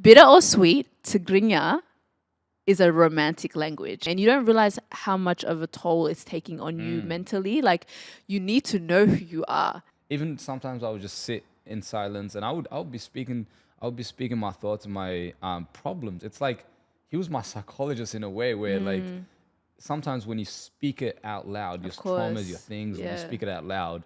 Bitter or sweet, Tigrinya is a romantic language. And you don't realize how much of a toll it's taking on you mentally. Like, you need to know who you are. Even sometimes I would just sit in silence and I would be speaking my thoughts and my problems. It's like he was my psychologist in a way where like sometimes when you speak it out loud, your Of traumas, your course. things, when you Yeah. speak it out loud,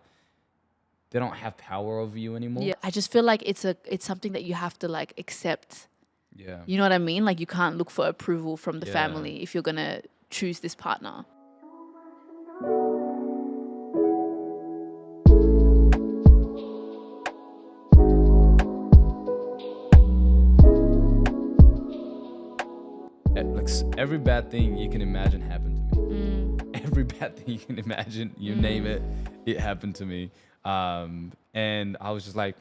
they don't have power over you anymore. Yeah. I just feel like it's something that you have to like accept. Yeah. You know what I mean? Like, you can't look for approval from the Yeah. family if you're gonna choose this partner. Like every bad thing you can imagine happened to me. Every bad thing you can imagine, you name it, it happened to me. And I was just like,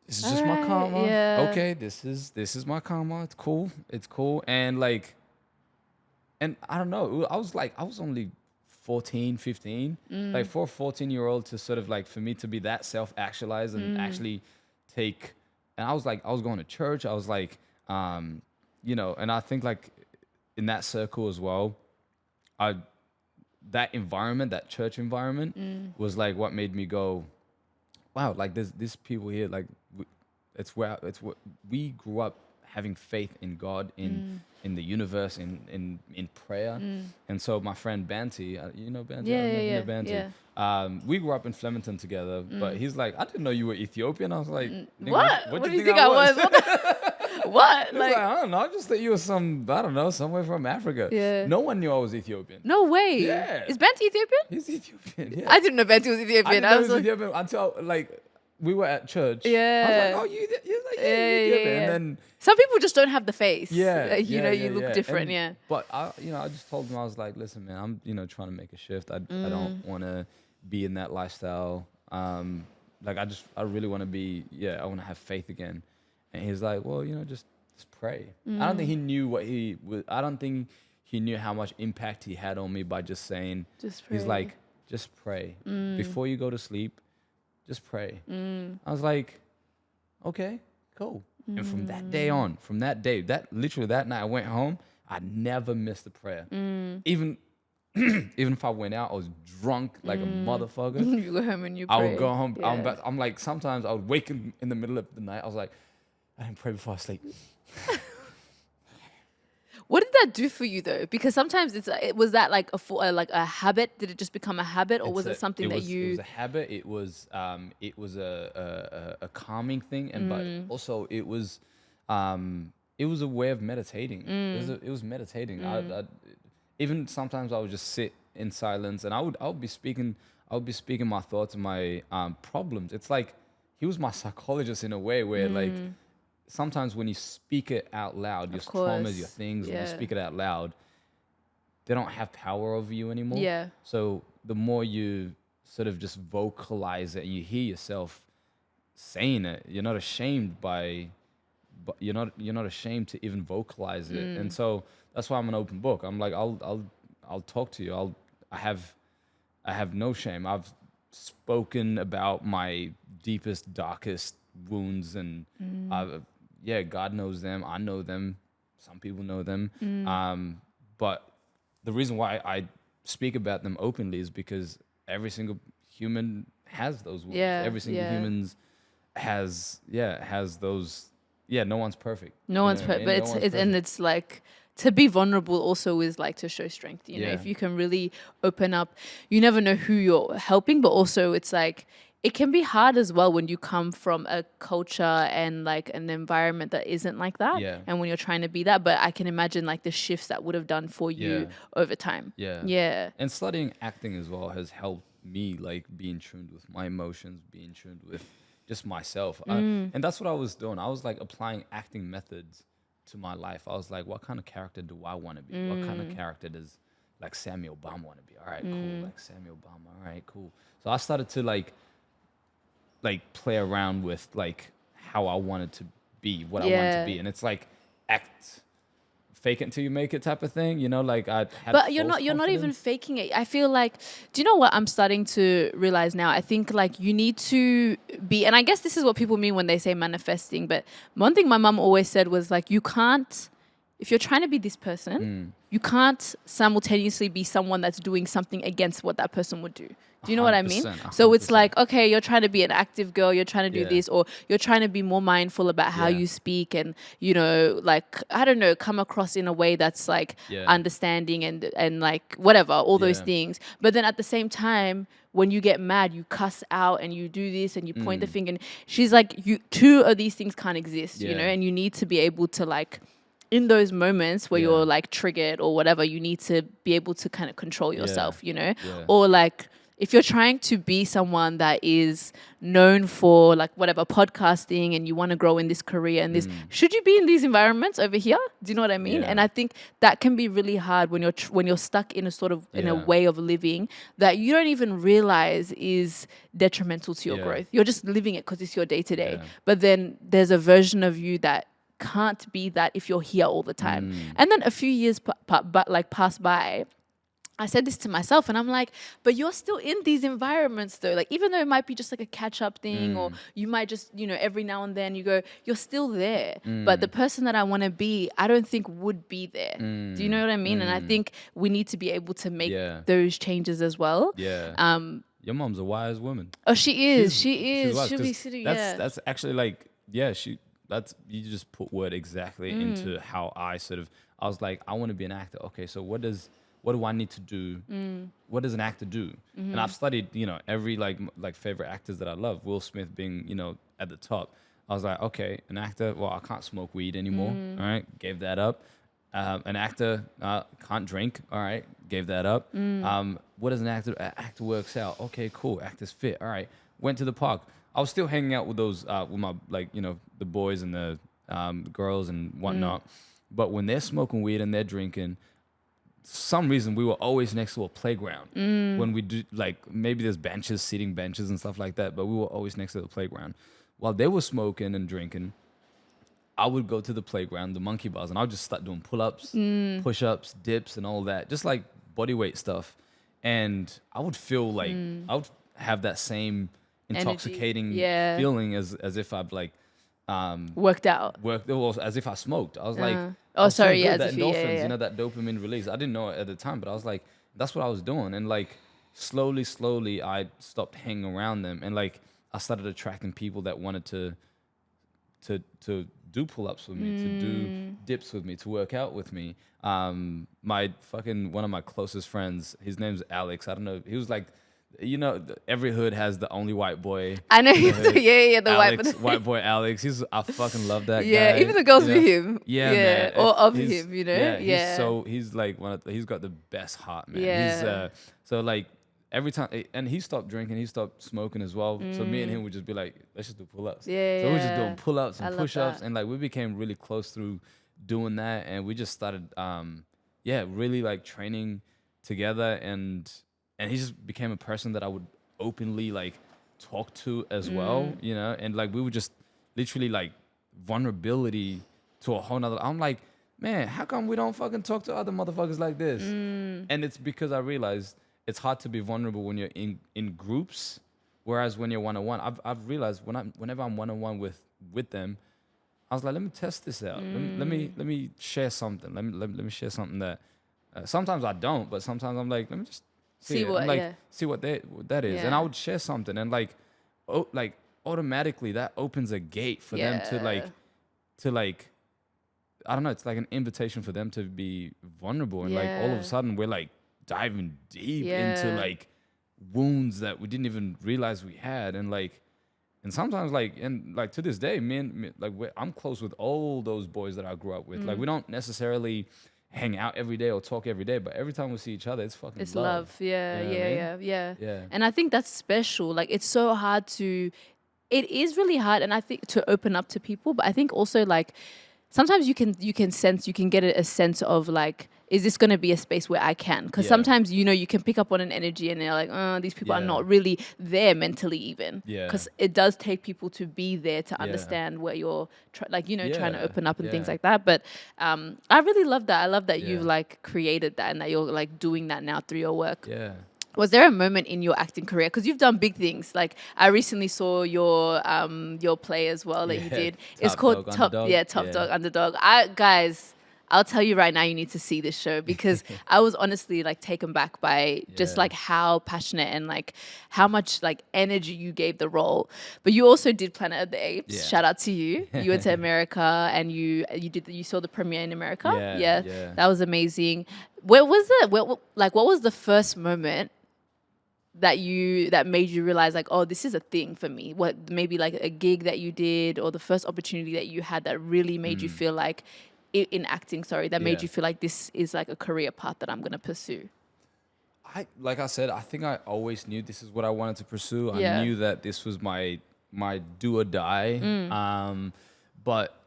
this is just my Alright, karma. yeah. Okay, this is my karma. It's cool. It's cool. And like, and I don't know. I was only 14, 15. Like for a 14-year-old to sort of like for me to be that self-actualized and actually take. And I was going to church. I was like, and I think like in that circle as well, that environment, that church environment, was like what made me go, wow, like there's people here, like it's what we grew up having faith in God, in the universe, in prayer. And so my friend Banty, you know Banty? I Yeah, don't know if you yeah, know Banty. yeah. We grew up in Flemington together, but he's like, I didn't know you were Ethiopian. I was like, "Nigga, What? what What do do you think I was? What? He was like, Like, I don't know. I just thought you were I don't know, somewhere from Africa. Yeah. No one knew I was Ethiopian. no way. Yeah. Is Banty Ethiopian? He's Ethiopian. Yeah. I didn't know Banty was I Ethiopian. didn't I, know he was was like, Ethiopian until like we were at church. Yeah. I was like, oh, you're like, yeah, Yeah, you're yeah, Ethiopian. yeah. And then some people just don't have the face. yeah, You know, you look different. And- Yeah. But I just told him, I was like, listen, man, I'm trying to make a shift. I don't want to be in that lifestyle. Like I really want to be. Yeah, I want to have faith again. And he's like, well, just pray. I don't think he knew what he was. I don't think he knew how much impact he had on me by just saying. Just He's pray. like, just pray before you go to sleep. Just pray. I was like, okay, cool. And from that day on, literally that night, I went home. I never missed a prayer. Even if I went out, I was drunk like a motherfucker. You go home and you pray. I would go home. Yeah. I'm like, sometimes I would wake in the middle of the night. I was like, I didn't pray before I sleep. What did that do for you though? Because sometimes was that like a habit? Did it just become a habit, or was it something that you? It was a habit. It was a calming thing, and but also it was a way of meditating. It was meditating. Even sometimes I would just sit in silence, and I would be speaking my thoughts and my problems. It's like he was my psychologist in a way where like. Sometimes when you speak it out loud, your traumas, your things, when you speak it out loud, they don't have power over you anymore. Yeah. So the more you sort of just vocalize it and you hear yourself saying it, you're not ashamed you're not ashamed to even vocalize it. And so that's why I'm an open book. I'm like, I'll talk to you. I have no shame. I've spoken about my deepest, darkest wounds, and God knows them. I know them. Some people know them. But the reason why I speak about them openly is because every single human has those wounds. Yeah, Every single human has those. Yeah, no one's perfect. No one's perfect, but it's like to be vulnerable also is like to show strength. You know, if you can really open up, you never know who you're helping, but also it's like it can be hard as well when you come from a culture and like an environment that isn't like that. Yeah. And when you're trying to be that, but I can imagine like the shifts that would have done for you over time. Yeah. Yeah. And studying acting as well has helped me like be in tune with my emotions, be in tune with just myself. And that's what I was doing. I was like applying acting methods to my life. I was like, what kind of character do I want to be? What kind of character does like Sammy Obama want to be? All right, cool. Like Sammy Obama. All right, cool. So I started to like play around with like how I wanted to be, what I wanted to be. And it's like act fake it until you make it type of thing, you know, like I had but you're not even faking it. I feel like, do you know what I'm starting to realize now? I think like you need to be, and I guess this is what people mean when they say manifesting, but one thing my mum always said was like, you can't, if you're trying to be this person, you can't simultaneously be someone that's doing something against what that person would do. Do you know what I mean? 100%. So it's like, okay, you're trying to be an active girl, you're trying to do this, or you're trying to be more mindful about how you speak and, you know, like, I don't know, come across in a way that's like understanding and like whatever, all those things. But then at the same time, when you get mad, you cuss out and you do this and you point the finger. And she's like, two of these things can't exist, you know, and you need to be able to like, in those moments where you're like triggered or whatever, you need to be able to kind of control yourself, you know, or like, if you're trying to be someone that is known for like whatever podcasting and you want to grow in this career and this, should you be in these environments over here? Do you know what I mean? And I think that can be really hard when you're stuck in a sort of in a way of living that you don't even realize is detrimental to your growth. You're just living it because it's your day to day. But then there's a version of you that can't be that if you're here all the time. And then a few years pass by. I said this to myself and I'm like, but you're still in these environments though. Like, even though it might be just like a catch-up thing or you might just, you know, every now and then you go, you're still there. But the person that I want to be, I don't think would be there. Do you know what I mean? And I think we need to be able to make those changes as well. Your mom's a wise woman. Oh, she is. She'll be sitting, That's actually like, you just put word exactly into how I was like, I want to be an actor. Okay, so what do I need to do? What does an actor do? And I've studied, you know, every like favorite actors that I love, Will Smith being, you know, at the top. I was like, okay, an actor, well, I can't smoke weed anymore. All right, gave that up. An actor can't drink. All right, gave that up. What does an actor do? Actor works out. Okay, cool. Actor's fit. All right, went to the park. I was still hanging out with those, with my, like, you know, the boys and the girls and whatnot. But when they're smoking weed and they're drinking, some reason we were always next to a playground. When we do, like, maybe there's benches, seating benches and stuff like that, but we were always next to the playground. While they were smoking and drinking, I would go to the playground, the monkey bars, and I would just start doing pull-ups, push-ups, dips, and all that, just like body weight stuff. And I would feel like, I would have that same intoxicating feeling as if I've like worked out, as if I smoked. I was like, as that if endorphins, you know, that dopamine release. I didn't know it at the time, but I was like, that's what I was doing. And like slowly I stopped hanging around them, and like I started attracting people that wanted to do pull-ups with me, to do dips with me, to work out with me. One of my closest friends, his name's Alex. I don't know, he was like, you know, every hood has the only white boy. I know, the Alex, white boy Alex. I fucking love that guy. Yeah, even the girls with him. Man. Or of him, you know. He's like he's got the best heart, man. Yeah. So like every time, and he stopped drinking, he stopped smoking as well. So me and him would just be like, let's just do pull-ups. So we were just doing pull-ups and push-ups, and like we became really close through doing that, and we just started, really like training together, and he just became a person that I would openly like talk to as well, you know, and like we would just literally like vulnerability to a whole nother. I'm like, man, how come we don't fucking talk to other motherfuckers like this? And it's because I realized it's hard to be vulnerable when you're in groups, whereas when you're one-on-one, I've realized whenever I'm one-on-one with them, I was like, let me test this out. Let me share something. Let me share something that sometimes I don't, but sometimes I'm like, let me just see what that is. And I would share something, and like automatically that opens a gate for them to like I don't know, it's like an invitation for them to be vulnerable, and like all of a sudden we're like diving deep into like wounds that we didn't even realize we had, and sometimes to this day, I'm close with all those boys that I grew up with. Like we don't necessarily hang out every day or talk every day, but every time we see each other, it's fucking love. Yeah. And I think that's special. Like it's so hard it is really hard, and I think to open up to people, but I think also like sometimes you can get a sense of like is this going to be a space where I can? Because sometimes, you know, you can pick up on an energy and they're like, oh, these people are not really there mentally even. Because it does take people to be there to understand where you're, trying to open up and things like that. But I really love that. I love that you've like created that and that you're like doing that now through your work. Yeah. Was there a moment in your acting career, because you've done big things, like I recently saw your play as well that you did. It's called Top Dog Underdog. Guys, I'll tell you right now, you need to see this show, because I was honestly like taken back by just like how passionate and like how much like energy you gave the role. But you also did Planet of the Apes. Yeah. Shout out to you. You went to America and you saw the premiere in America. Yeah. That was amazing. Where was it? What was the first moment that made you realize like, oh, this is a thing for me? What, maybe like a gig that you did, or the first opportunity that you had that really made you feel like in acting, made you feel like this is like a career path that I'm going to pursue? Like I said, I think I always knew this is what I wanted to pursue. I knew that this was my do or die. But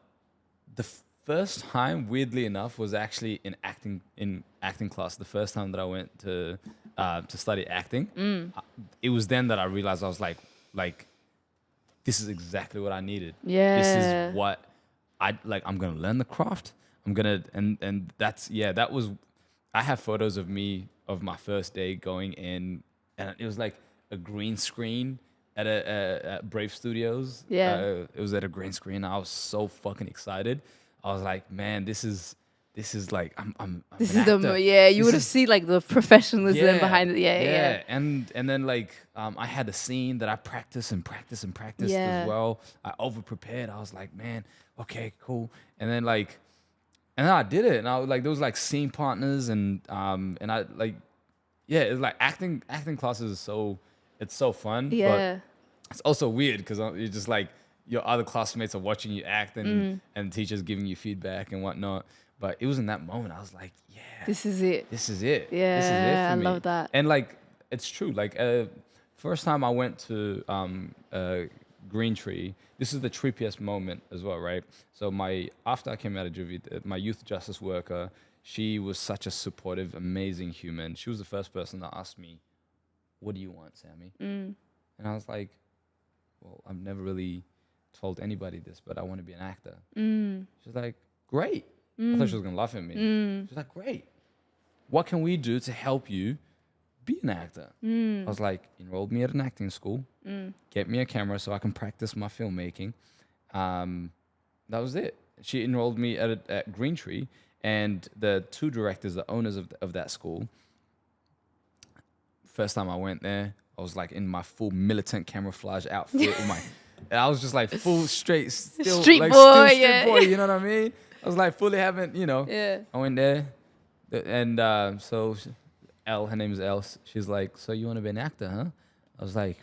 the first time, weirdly enough, was actually in acting class. The first time that I went to study acting, it was then that I realized I was like, this is exactly what I needed. Yeah, this is what I'm gonna learn the craft. And that was. I have photos of my first day going in, and it was like a green screen at Brave Studios. Yeah, it was at a green screen. I was so fucking excited. I was like, man, this is like I'm this is actor. You would have seen like the professionalism behind it. Yeah. And then like I had a scene that I practiced as well. I over prepared. I was like, man, okay, cool. And then I did it, and I was like, there was like scene partners, and I like, it's like acting classes is it's so fun. But it's also weird because you're just like, your other classmates are watching you act, and teachers giving you feedback and whatnot. But it was in that moment I was like, this is it. Yeah, this is it for I me. love that. And like, it's true. Like, first time I went to Green Tree, this is the trippiest moment as well, right? So after I came out of juvie, my youth justice worker, she was such a supportive, amazing human. She was the first person that asked me, what do you want, Sammy? And I was like, well, I've never really told anybody this, but I want to be an actor. She's like, great. I thought she was going to laugh at me. She's like, great. What can we do to help you be an actor? I was like, enroll me at an acting school, get me a camera so I can practice my filmmaking. That was it. She enrolled me at Green Tree, and the two directors, the owners of that school, first time I went there, I was like in my full militant camouflage outfit with my... And I was just like full straight, still street like boy, street boy, you know what I mean? I was like fully having, I went there, and so Elle, her name is Elle. She's like, so you want to be an actor, huh? I was like,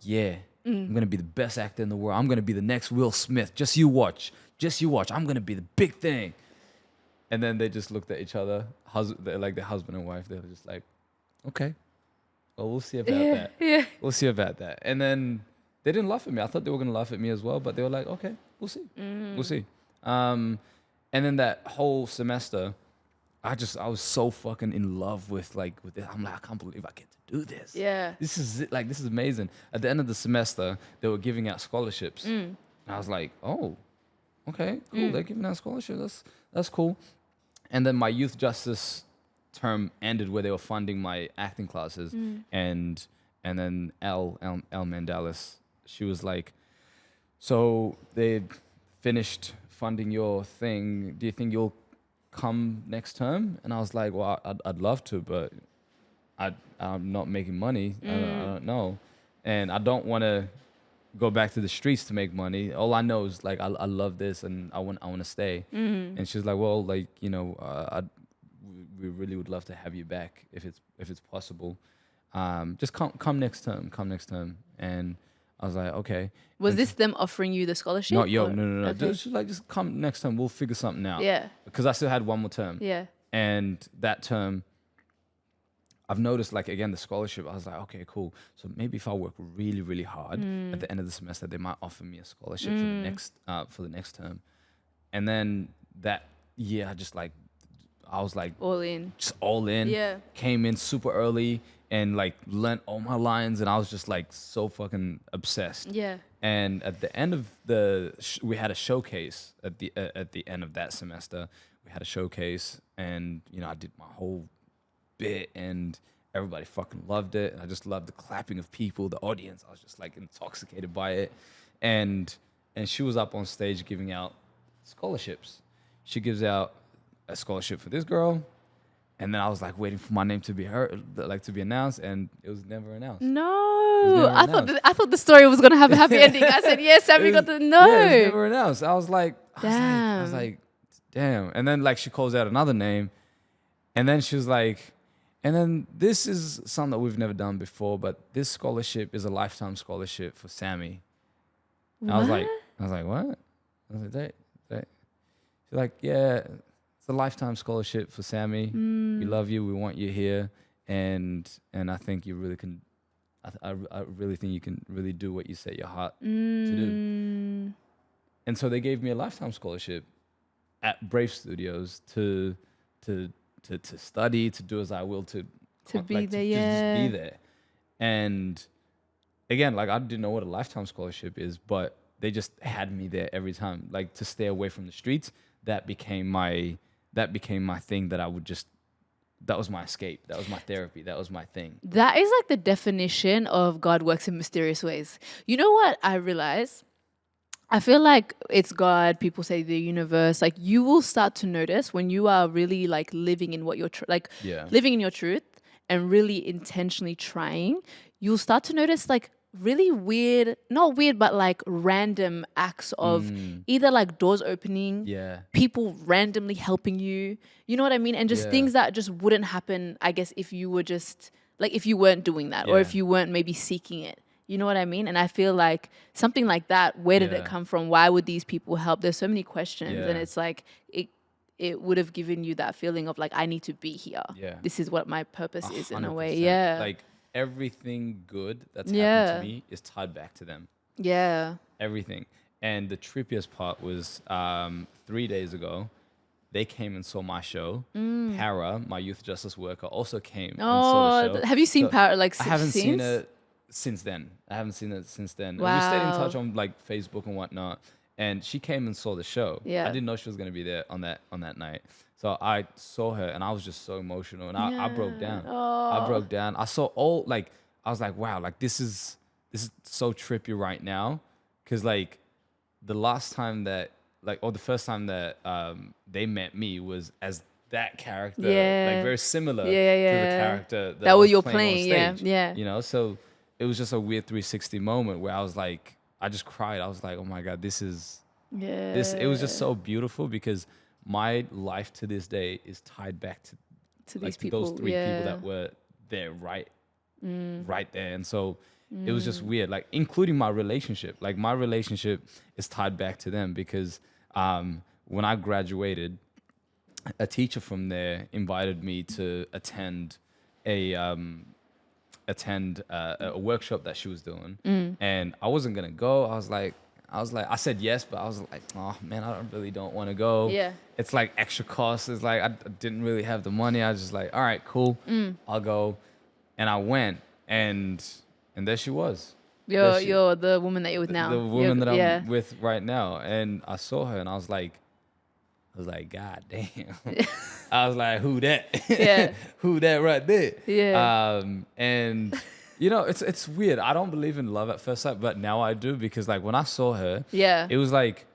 yeah, I'm gonna be the best actor in the world. I'm gonna be the next Will Smith. Just you watch. I'm gonna be the big thing. And then they just looked at each other, like the husband and wife. They were just like, okay, well, we'll see about that. Yeah, we'll see about that. And then they didn't laugh at me. I thought they were gonna laugh at me as well, but they were like, okay, we'll see. We'll see. And then that whole semester, I was so fucking in love with it. I'm like, I can't believe I get to do this. Yeah. This is it. Like, this is amazing. At the end of the semester, they were giving out scholarships. And I was like, oh, okay, cool. They're giving out scholarships. That's cool. And then my youth justice term ended where they were funding my acting classes. And then Elle Mandalis, she was like, so they finished funding your thing. Do you think you'll come next term? And I was like, well, I'd love to, but I'm not making money. I don't know. And I don't want to go back to the streets to make money. All I know is like, I love this and I want to stay. And she's like, well, like, we really would love to have you back if it's possible. Just come next term. And I was like, okay. Was this them offering you the scholarship? No. Okay. Just come next term. We'll figure something out. Yeah. Because I still had one more term. Yeah. And that term, I've noticed, like, again, the scholarship, I was like, okay, cool. So maybe if I work really, really hard at the end of the semester, they might offer me a scholarship for the next term. And then that year, I was like All in. just all in. Yeah. Came in super early and like learned all my lines, and I was just like so fucking obsessed. Yeah. And at the end of we had a showcase at the end of that semester. We had a showcase, and you know I did my whole bit, and everybody fucking loved it. And I just loved the clapping of people, the audience. I was just like intoxicated by it, and she was up on stage giving out scholarships. She gives out a scholarship for this girl. And then I was like waiting for my name to be to be announced, and it was never announced. No, I thought the story was gonna have a happy ending. I said yes, Sammy got the no. Yeah, it was never announced. I was like, damn. I was like, damn. And then like she calls out another name, and then she was like, and then this is something that we've never done before, but this scholarship is a lifetime scholarship for Sammy. And I was like, what? I was like, that. She's like, yeah. A lifetime scholarship for Sammy. We love you. We want you here, and I think you really can. I really think you can really do what you set your heart to do. And so they gave me a lifetime scholarship at Brave Studios to study, to do as I will, to be there, just be there. And again, like I didn't know what a lifetime scholarship is, but they just had me there every time, like to stay away from the streets. That became my thing that was my escape. That was my therapy. That was my thing. That is like the definition of God works in mysterious ways. You know what I realize? I feel like it's God. People say the universe. Like you will start to notice when you are really like living in what you're living in your truth and really intentionally trying. You'll start to notice like really weird, not weird, but like random acts of either like doors opening, people randomly helping you, you know what I mean? And just things that just wouldn't happen, I guess, if you were just like, if you weren't doing that or if you weren't maybe seeking it, you know what I mean? And I feel like something like that, where did it come from? Why would these people help? There's so many questions and it's like, it would have given you that feeling of like, I need to be here. This is what my purpose is in a way. Like, everything good that's happened to me is tied back to them. Everything. And the trippiest part was 3 days ago, they came and saw my show. Para, my youth justice worker, also came and saw the show. Have you seen Para like I haven't seen it since then. Wow. And we stayed in touch on like Facebook and whatnot. And she came and saw the show. I didn't know she was going to be there on that night. So I saw her and I was just so emotional and I broke down. I broke down. I saw I was like, wow, like this is so trippy right now. Cause like the last time that the first time that they met me was as that character, like very similar to the character that was you're playing on stage. You know, so it was just a weird 360 moment where I was like, I just cried. I was like, oh my God, this is it was just so beautiful because my life to this day is tied back to these people, those three people that were there right there. And so it was just weird, like including my relationship. Like my relationship is tied back to them because when I graduated, a teacher from there invited me to attend a workshop that she was doing, and I wasn't gonna go. I said yes, but I was like, oh man, I don't want to go. It's like extra cost. It's like I didn't really have the money. I was just like, all right, cool, I'll go. And I went, and there she was. You're the woman that you're with now. The woman that I'm with right now. And I saw her, and I was like, God damn. I was like, who that? Who that right there? And you know, it's weird. I don't believe in love at first sight, but now I do because like when I saw her, it was like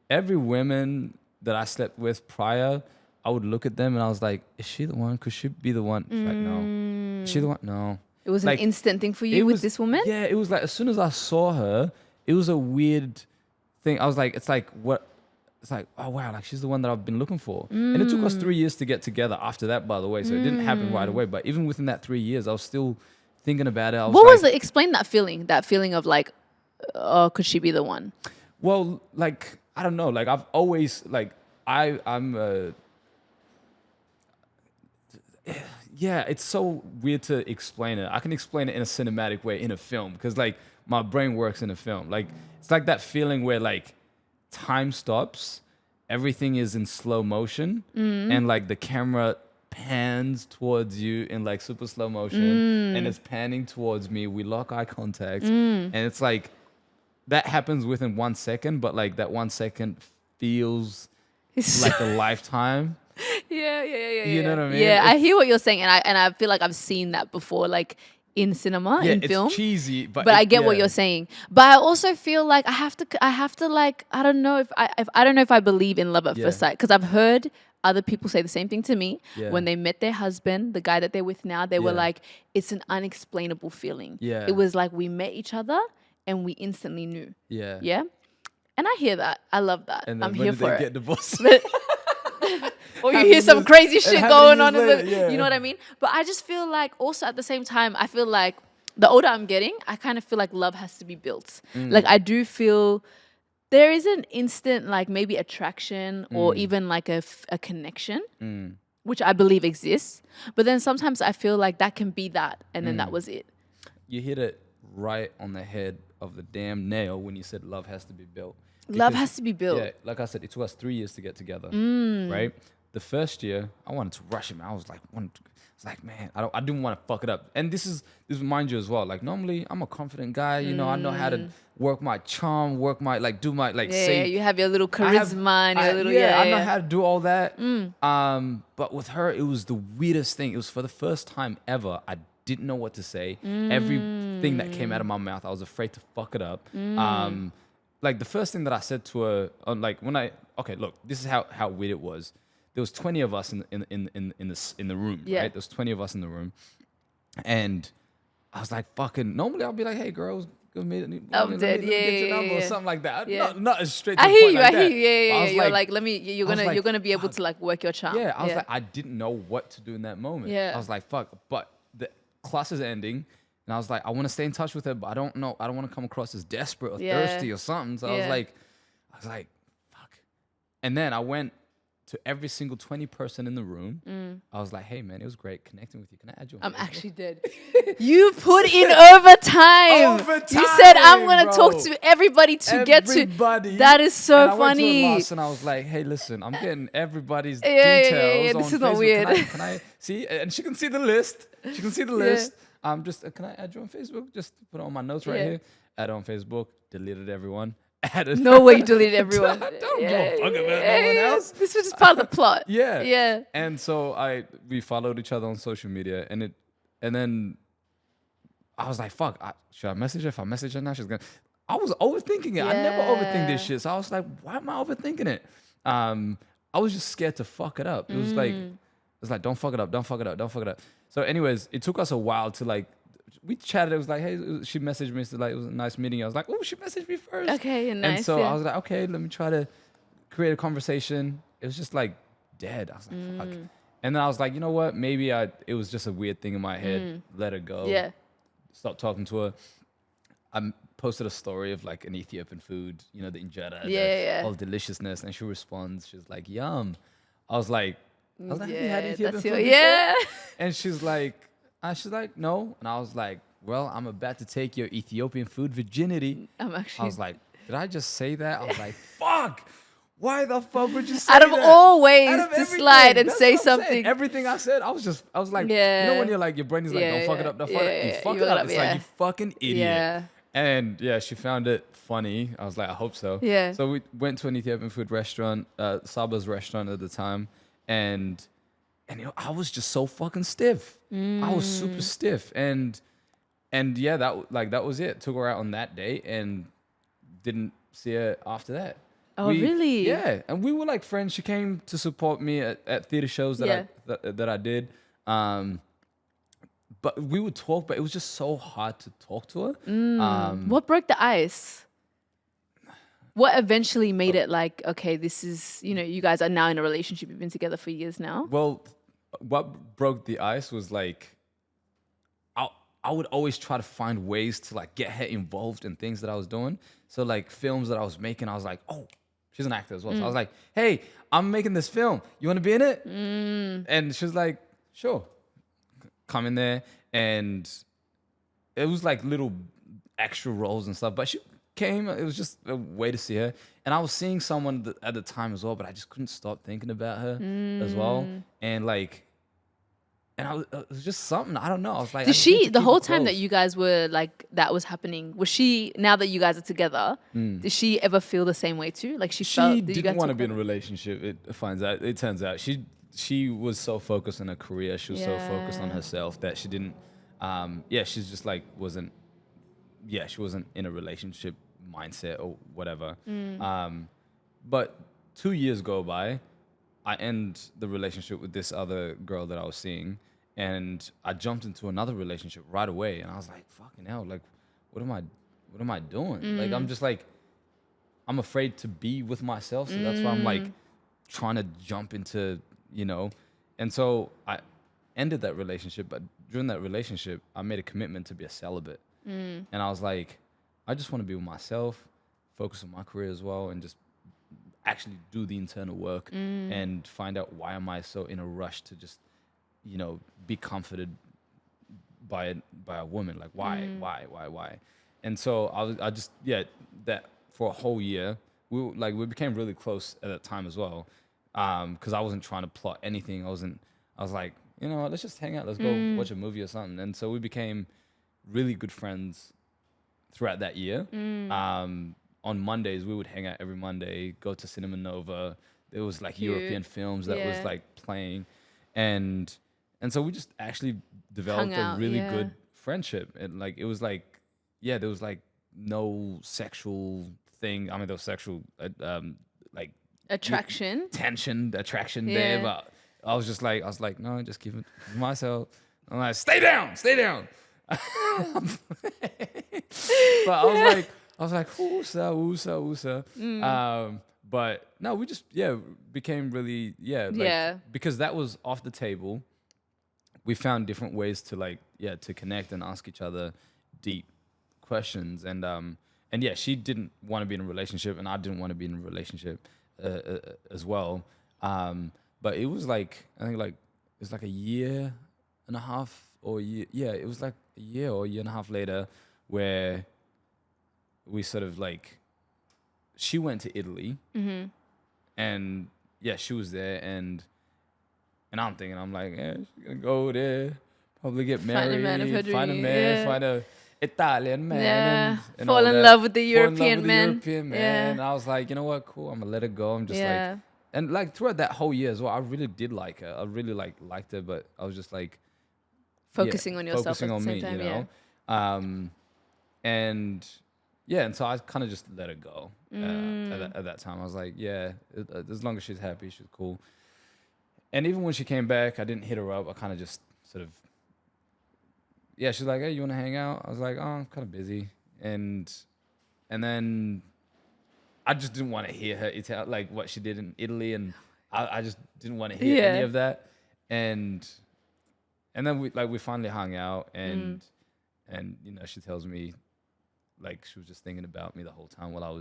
every woman that I slept with prior, I would look at them and I was like, is she the one? Could she be the one? She's like, no. Is she the one? No. It was like, an instant thing for you with this woman? Yeah, it was like as soon as I saw her, it was a weird thing. I was like, it's like, oh wow, like she's the one that I've been looking for. And it took us 3 years to get together after that, by the way. So it didn't happen right away. But even within that 3 years, I was still thinking about it. What was it? Explain that feeling of like, oh, could she be the one? Well, like, I don't know. Like I've always, like, I'm yeah, it's so weird to explain it. I can explain it in a cinematic way in a film because like my brain works in a film. Like it's like that feeling where like time stops everything is in slow motion and like the camera pans towards you in like super slow motion and it's panning towards me. We lock eye contact and it's like that happens within 1 second, but like that 1 second feels like a lifetime. Yeah. You know what I mean? Yeah, I hear what you're saying, and I feel like I've seen that before, like in cinema, in film. It's cheesy, but I get what you're saying. But I also feel like I have to like, I don't know if I believe in love at first sight, because I've heard other people say the same thing to me when they met their husband, the guy that they're with now. They were like, it's an unexplainable feeling. Yeah, it was like we met each other and we instantly knew. Yeah. And I hear that. I love that. And then I'm here for it. Get divorced? Or you hear some crazy shit going on. Later, you know what I mean? But I just feel like also at the same time, I feel like the older I'm getting, I kind of feel like love has to be built. Like I do feel there is an instant like maybe attraction or even like a connection, which I believe exists. But then sometimes I feel like that can be that, and then that was it. You hit it right on the head of the damn nail when you said love has to be built. Love has to be built. Yeah, like I said, it took us 3 years to get together, right? The first year, I wanted to rush him. I was like, man, I didn't want to fuck it up. And this is mind you as well. Like normally, I'm a confident guy. You know, I know how to work my charm, do my say. You have your little charisma and your little I know how to do all that. But with her, it was the weirdest thing. It was for the first time ever. I didn't know what to say. Everything that came out of my mouth, I was afraid to fuck it up. Like the first thing that I said to her, look, this is how weird it was. There was 20 of us in the room, right? There's 20 of us in the room, and I was like, fucking. Normally, I'll be like, hey, girls, go meet. I'm dead. Get your number or something like that. Not as straight. To I the hear point you. like I hear that. you. Yeah. You're like, let me. You're gonna be able to like work your charm. Yeah, I was like, I didn't know what to do in that moment. Yeah. I was like, fuck. But the class is ending. And I was like, I want to stay in touch with her, but I don't know. I don't want to come across as desperate or thirsty or something. So I was like, fuck. And then I went to every single 20 person in the room. I was like, hey man, it was great connecting with you. Can I add you on Facebook? Actually dead. You put in overtime. You said I'm gonna talk to everybody to get to. That is so and funny. I went to her and I was like, hey, listen, I'm getting everybody's details. Yeah. On This is Facebook. not weird. Can I see? And she can see the list. She can see the list. Can I add you on Facebook? Just put it on my notes right here. Add on Facebook. Deleted everyone. No way you deleted everyone. Don't give a fuck about no one else. This was just part of the plot. Yeah. And so we followed each other on social media, and then I was like, fuck, should I message her? If I message her now, she's gonna. I was overthinking it. I never overthink this shit. So I was like, why am I overthinking it? I was just scared to fuck it up. It was like, don't fuck it up. So anyways, it took us a while to like, we chatted. It was like, hey, she messaged me. So like, it was a nice meeting. I was like, oh, she messaged me first. Okay, nice. And so I was like, okay, let me try to create a conversation. It was just like dead. I was like, fuck. And then I was like, you know what? Maybe it was just a weird thing in my head. Let her go. Yeah. Stop talking to her. I posted a story of like an Ethiopian food, you know, the injera, all deliciousness. And she responds, she's like, yum. I was like, have you had Ethiopian food before? Yeah. And she's like, no. And I was like, well, I'm about to take your Ethiopian food virginity. I was like, did I just say that? I was like, fuck. Why the fuck would you say that? Out of all ways to slide and say something. Everything I said, I was like, you know when you're like, your brain is like, don't fuck it up, don't fuck it up. You fuck it up. It's like, you fucking idiot. Yeah. And she found it funny. I was like, I hope so. Yeah. So we went to an Ethiopian food restaurant, Saba's restaurant at the time. And I was just so fucking stiff. I was super stiff. And that was it. Took her out on that day and didn't see her after that. Oh, really? Yeah. And we were like friends. She came to support me at theater shows that I did. But we would talk, but it was just so hard to talk to her. What broke the ice? What eventually made it like, okay, this is, you guys are now in a relationship. You've been together for years now. Well, what broke the ice was like, I would always try to find ways to like get her involved in things that I was doing. So like films that I was making, I was like, oh, she's an actor as well. So I was like, hey, I'm making this film. You want to be in it? And she was like, sure. Come in there. And it was like little extra roles and stuff, but she came. It was just a way to see her. And I was seeing someone at the time as well, but I just couldn't stop thinking about her as well. And like, it was just something, I don't know. I was like, did she, the whole time that you guys were like, that was happening, was she, now that you guys are together, did she ever feel the same way too? Like she didn't want to be in a relationship. It turns out she was so focused on her career. She was so focused on herself that she didn't, she's just like, she wasn't in a relationship mindset or whatever. But 2 years go by, I end the relationship with this other girl that I was seeing, and I jumped into another relationship right away. And I was like, fucking hell, like, what am I doing? Like, I'm just like, I'm afraid to be with myself. So that's why I'm like trying to jump into, and so I ended that relationship. But during that relationship, I made a commitment to be a celibate. And I was like, I just want to be with myself, focus on my career as well, and just actually do the internal work and find out why am I so in a rush to just, be comforted by a woman. Like, why? And so I just that for a whole year, we became really close at that time as well. Because I wasn't trying to plot anything. I was like, let's just hang out. Let's go watch a movie or something. And so we became really good friends throughout that year. On Mondays, we would hang out every Monday, go to Cinema Nova. There was like European films that was like playing. And so we just actually developed a really good friendship. And like, it was like, there was like no sexual thing. I mean, there was sexual, like attraction there. But I was like, no, just keep it to myself. I'm like, stay down. But I was like, woosa. But no, we just became really because that was off the table. We found different ways to to connect and ask each other deep questions. And she didn't want to be in a relationship, and I didn't want to be in a relationship as well. But it was like, I think like it was like a year and a half it was like a year or a year and a half later where we sort of like, she went to Italy and she was there, and I'm thinking, I'm like, she's gonna go there, probably get married, find a man, find a Italian man, and fall in love with the European man. And I was like, you know what, cool, I'm gonna let it go. I'm just like, and like throughout that whole year as well, I really did like her. I really liked her, but I was just like focusing on yourself, focusing on me, and so I kind of just let it go at that time. I was like, as long as she's happy, she's cool. And even when she came back, I didn't hit her up. I kind of just sort of, she's like, hey, you want to hang out? I was like, oh, I'm kind of busy. And then I just didn't want to hear her like what she did in Italy, and I just didn't want to hear any of that. And then we finally hung out, and she tells me like she was just thinking about me the whole time while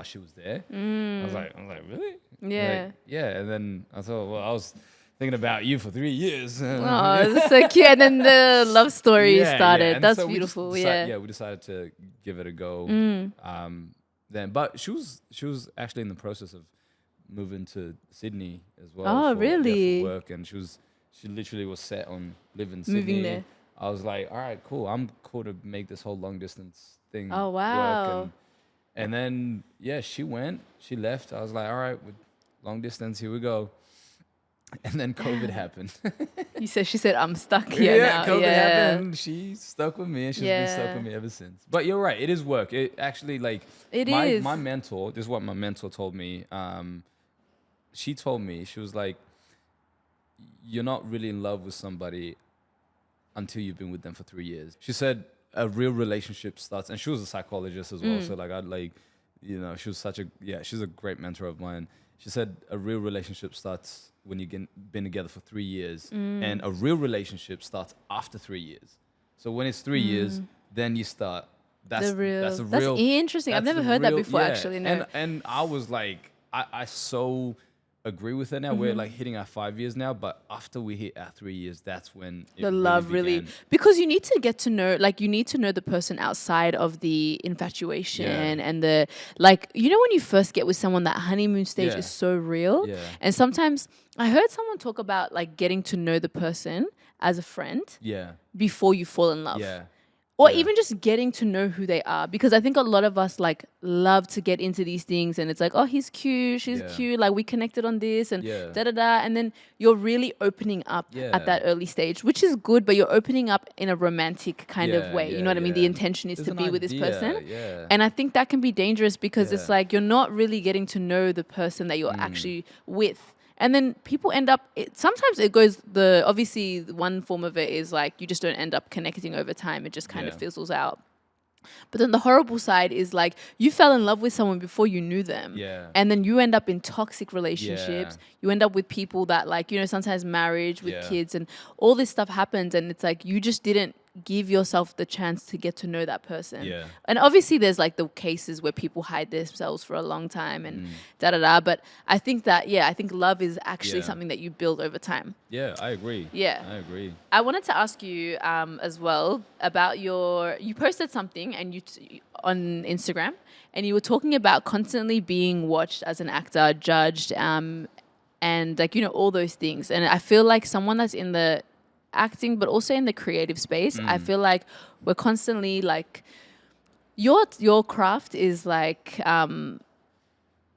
she was there. I was like, really? Yeah. And then I thought, well, I was thinking about you for 3 years. Oh, that's so cute. And then the love story started. That's so beautiful. We decided to give it a go. Then, but she was actually in the process of moving to Sydney as well. Oh, really? For work, and she literally was set on living in Sydney. Moving there. I was like, all right, cool. I'm cool to make this whole long distance thing Oh, wow. work. And then, she left. I was like, all right, with long distance, here we go. And then COVID happened. She said, I'm stuck here now. COVID happened. And she stuck with me, and she's been stuck with me ever since. But you're right, it is work. It actually, like, my mentor, this is what my mentor told me. She told me, she was like, you're not really in love with somebody until you've been with them for 3 years. She said a real relationship starts, and she was a psychologist as well. So like, she was she's a great mentor of mine. She said a real relationship starts when you've been together for 3 years, and a real relationship starts after 3 years. So when it's 3 years, then you start. That's interesting. I've never heard that before, actually. No. And I was like, I so agree with it now. We're like hitting our 5 years now, but after we hit our 3 years, that's when the love really began. because you need to get to know, like you need to know the person outside of the infatuation and the, like, you know, when you first get with someone, that honeymoon stage is so real. And sometimes I heard someone talk about like getting to know the person as a friend before you fall in love. Or even just getting to know who they are. Because I think a lot of us like love to get into these things and it's like, oh, he's cute, she's cute, like we connected on this and da-da-da. And then you're really opening up at that early stage, which is good, but you're opening up in a romantic kind of way. You know what I mean? The intention is to be with this person. And I think that can be dangerous because it's like you're not really getting to know the person that you're actually with. And then people end up, sometimes it goes, obviously one form of it is like you just don't end up connecting over time. It just kind of fizzles out. But then the horrible side is like you fell in love with someone before you knew them. And then you end up in toxic relationships. You end up with people that like, you know, sometimes marriage with kids and all this stuff happens. And it's like you just didn't give yourself the chance to get to know that person. And obviously there's like the cases where people hide themselves for a long time and da-da-da. But I think that, I think love is actually something that you build over time. I agree. I agree. I wanted to ask you as well about you posted something and on Instagram and you were talking about constantly being watched as an actor, judged, and like, you know, all those things. And I feel like someone that's in the acting but also in the creative space, I feel like we're constantly like your craft is like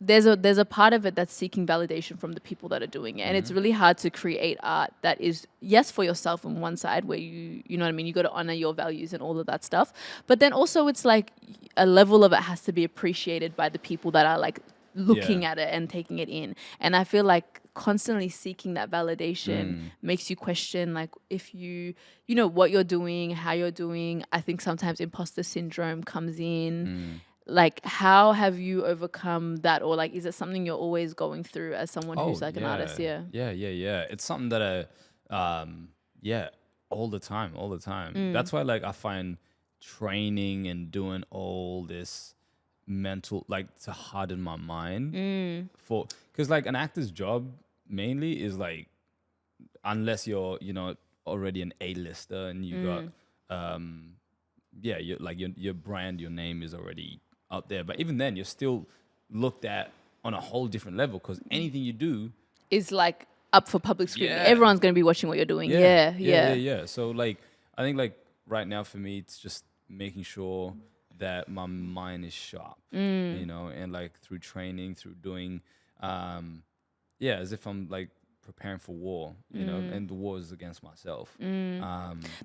there's a part of it that's seeking validation from the people that are doing it, and it's really hard to create art that is for yourself on one side where you know what I mean, you got to honor your values and all of that stuff, but then also it's like a level of it has to be appreciated by the people that are like looking at it and taking it in. And I feel like constantly seeking that validation makes you question like if you know what you're doing, how you're doing. I think sometimes imposter syndrome comes in. Like how have you overcome that, or like is it something you're always going through as someone who's like an artist? It's something that all the time. That's why like I find training and doing all this mental, like to harden my mind for, because like an actor's job mainly is like, unless you're, you know, already an A-lister and you got you're like your brand, your name is already out there, but even then you're still looked at on a whole different level because anything you do is like up for public scrutiny. Everyone's going to be watching what you're doing. So like I think like right now for me it's just making sure that my mind is sharp, you know, and like through training, through doing, as if I'm like preparing for war, you know, and the war is against myself.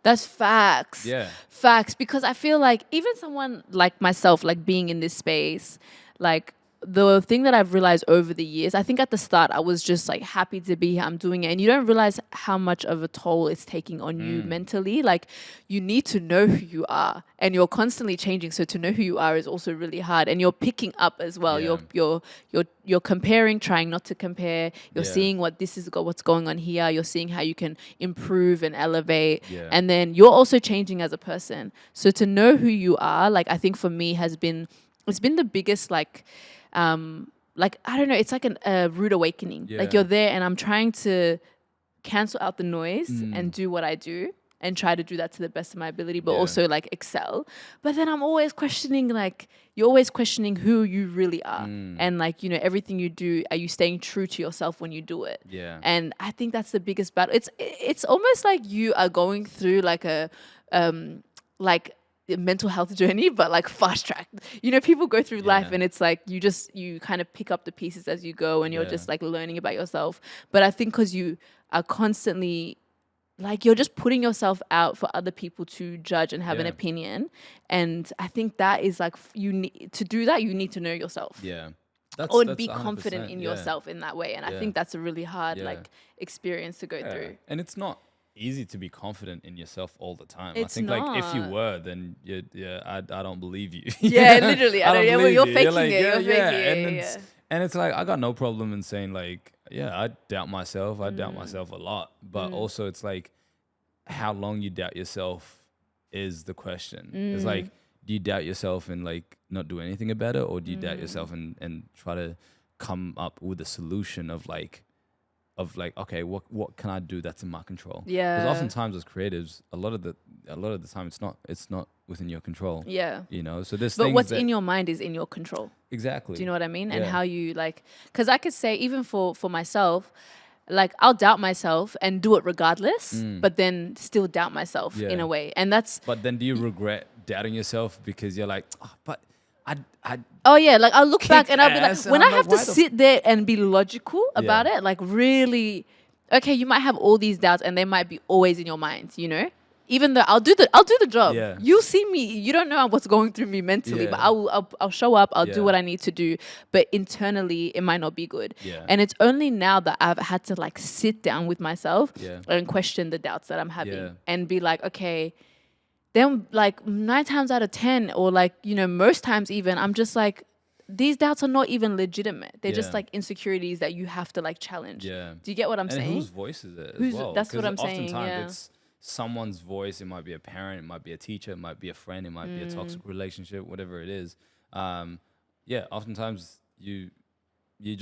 That's facts. Facts, because I feel like even someone like myself, like being in this space, like the thing that I've realized over the years, I think at the start I was just like happy to be here, I'm doing it, and you don't realize how much of a toll it's taking on you mentally. Like you need to know who you are, and you're constantly changing, so to know who you are is also really hard, and you're picking up as well. You're comparing, trying not to compare. You're seeing what's going on here. You're seeing how you can improve and elevate, and then you're also changing as a person. So to know who you are, like I think for me it's been the biggest like I don't know, it's like a rude awakening. Like you're there and I'm trying to cancel out the noise and do what I do and try to do that to the best of my ability, but also like excel. But then I'm always questioning, like you're always questioning who you really are. And like, you know, everything you do, are you staying true to yourself when you do it? And I think that's the biggest battle. It's almost like you are going through like a mental health journey, but like fast track. You know, people go through life and it's like you kind of pick up the pieces as you go and you're just like learning about yourself. But I think because you are constantly like you're just putting yourself out for other people to judge and have an opinion. And I think that is like you need to do that, you need to know yourself. Or be confident in yourself in that way. And I think that's a really hard like experience to go through. And it's not easy to be confident in yourself all the time. It's I think not. like if you were, then I don't believe you. Literally. Well, you're faking like, it. And it's like I got no problem in saying like, I doubt myself. I doubt myself a lot. But also it's like how long you doubt yourself is the question. It's like, do you doubt yourself and like not do anything about it, or do you doubt yourself and try to come up with a solution of like, okay, what can I do that's in my control? Yeah. Because oftentimes as creatives, a lot of the time it's not within your control. Yeah. You know, so there's But things what's that, in your mind is in your control. exactly. Do you know what I mean? And Yeah. how you like, because I could say even for myself, like I'll doubt myself and do it regardless, but then still doubt myself in Yeah. a way. And that's, But then do you regret doubting yourself because you're like, oh, but I oh yeah, like I'll look back kicked and I'll be like, ass, and when I'm I like, have to why the sit there and be logical about Yeah. it, like really, okay, you might have all these doubts and they might be always in your mind, you know? Even though I'll do the job. Yeah. You'll see me. You don't know what's going through me mentally, but Yeah. I'll show up. I'll do Yeah. what I need to do. But internally, it might not be good. Yeah. And it's only now that I've had to like sit down with myself Yeah. and question the doubts that I'm having Yeah. and be like, okay, then like 9 times out of 10, or like, you know, most times even, I'm just like, these doubts are not even legitimate. They're just Yeah. like insecurities that you have to like challenge. Yeah. Do you get what I'm And saying? whose voice is it Whose- as well? that's what 'Cause I'm saying, oftentimes yeah. it's someone's voice. It might be a parent, it might be a teacher, it might be a friend, it might be a toxic relationship, whatever it is. Yeah, oftentimes you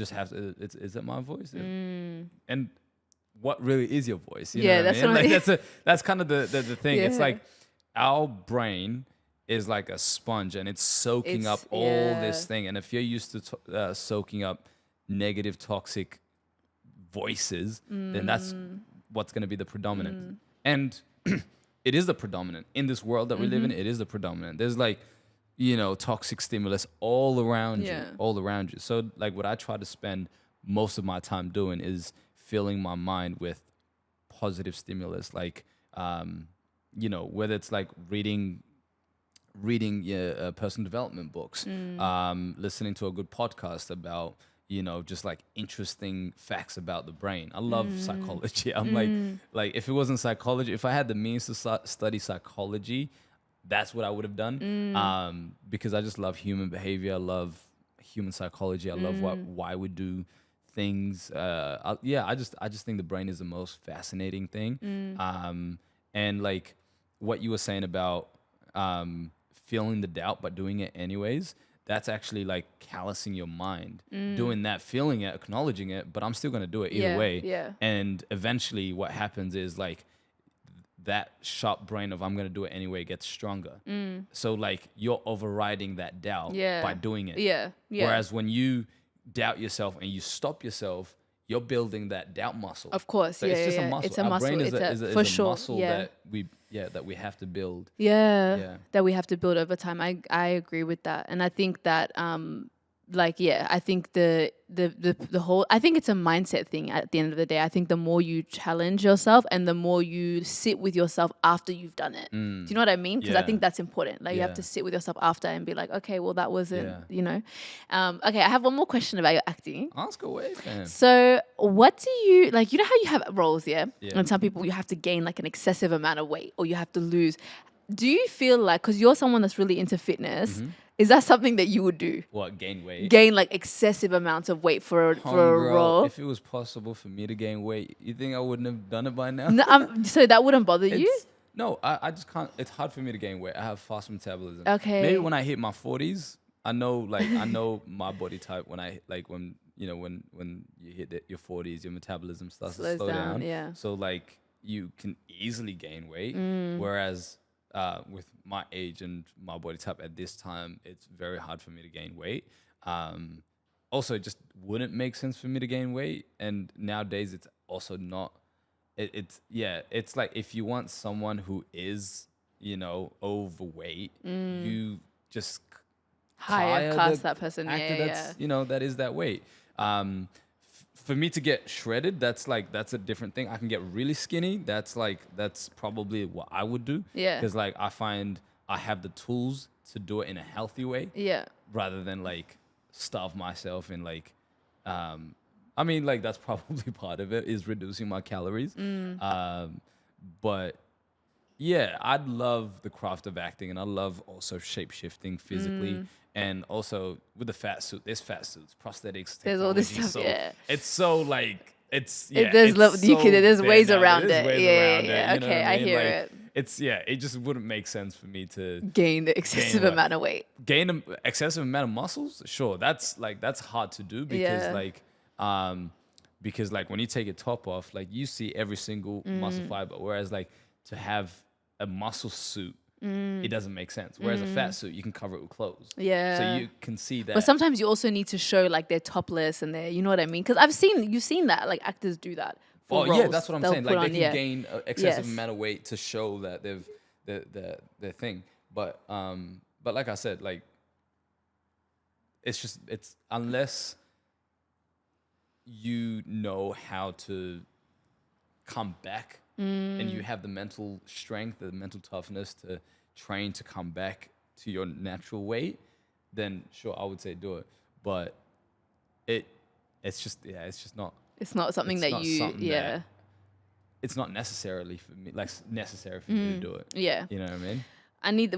just have to, is it my voice? And what really is your voice? You Yeah, know what that's I mean? what I Like, that's kind of the thing. It's Yeah. like our brain is like a sponge and it's soaking up It's- all yeah. this thing. And if you're used to soaking up negative, toxic voices, then that's what's going to be the predominant. And it is the predominant in this world that we live in. It is the predominant. There's like, you know, toxic stimulus all around Yeah. you, all around you. So like what I try to spend most of my time doing is filling my mind with positive stimulus, like, you know, whether it's like reading personal development books, listening to a good podcast about, you know, just like interesting facts about the brain. I love psychology. I'm like if it wasn't psychology, if I had the means to study psychology, that's what I would have done. Because I just love human behavior. I love human psychology. I love why we do things. I just think the brain is the most fascinating thing. And like what you were saying about feeling the doubt but doing it anyways, that's actually like callousing your mind. Doing that, feeling it, acknowledging it, but I'm still gonna do it either way. Yeah. And eventually what happens is like that sharp brain of I'm gonna do it anyway gets stronger. So like you're overriding that doubt by doing it. Yeah. Whereas when you doubt yourself and you stop yourself, you're building that doubt muscle. Of course, So it's just a muscle. It's a Our muscle. brain is It's a for sure. muscle that we have to build. Yeah, that we have to build over time. I agree with that, and I think that I think the whole, I think it's a mindset thing at the end of the day. I think the more you challenge yourself and the more you sit with yourself after you've done it. Do you know what I mean? Because I think that's important. Like you have to sit with yourself after and be like, okay, well that wasn't, you know. Okay, I have one more question about your acting. Ask away, fam. So what do you, like, you know how you have roles, and some people you have to gain like an excessive amount of weight or you have to lose. Do you feel like, because you're someone that's really into fitness, is that something that you would do? What, gain weight? Gain like excessive amounts of weight for a role? If it was possible for me to gain weight, you think I wouldn't have done it by now? No, so that wouldn't bother you? No, I just can't. It's hard for me to gain weight. I have fast metabolism. Okay. Maybe when I hit my 40s, I know my body type. When you hit your 40s, your metabolism starts to slow down. Yeah. So like you can easily gain weight, whereas with my age and my body type at this time, it's very hard for me to gain weight. Also, it just wouldn't make sense for me to gain weight. And nowadays, it's also not. It's like if you want someone who is, you know, overweight, you just Cast that person. actor that's, you know, that is that weight. For me to get shredded, that's a different thing. I can get really skinny. That's probably what I would do. Yeah. Because like I find I have the tools to do it in a healthy way. Yeah. Rather than like starve myself and like, I mean like that's probably part of it is reducing my calories. But yeah, I'd love the craft of acting and I love also shape shifting physically. And also with the fat suit, there's fat suits, prosthetics, there's all this technology, stuff. so it's so like there's there's ways around it. Yeah. Okay, I hear it. it just wouldn't make sense for me to Gain the excessive amount of weight. gain an excessive amount of muscles. Sure, that's hard to do because when you take your top off, like you see every single muscle fiber, whereas like to have a muscle suit, it doesn't make sense. Whereas a fat suit, you can cover it with clothes. Yeah. So you can see that. But sometimes you also need to show like they're topless and you know what I mean? Because you've seen that, like actors do that. For roles. Yeah, that's what I'm saying. Like on, they can gain an excessive amount of weight to show that they've their thing. But like I said, like it's unless you know how to come back and you have the mental strength, the mental toughness to train to come back to your natural weight, then sure, I would say do it. But it's just not. It's not something that It's not necessarily for me, necessary for me to do it. Yeah. You know what I mean?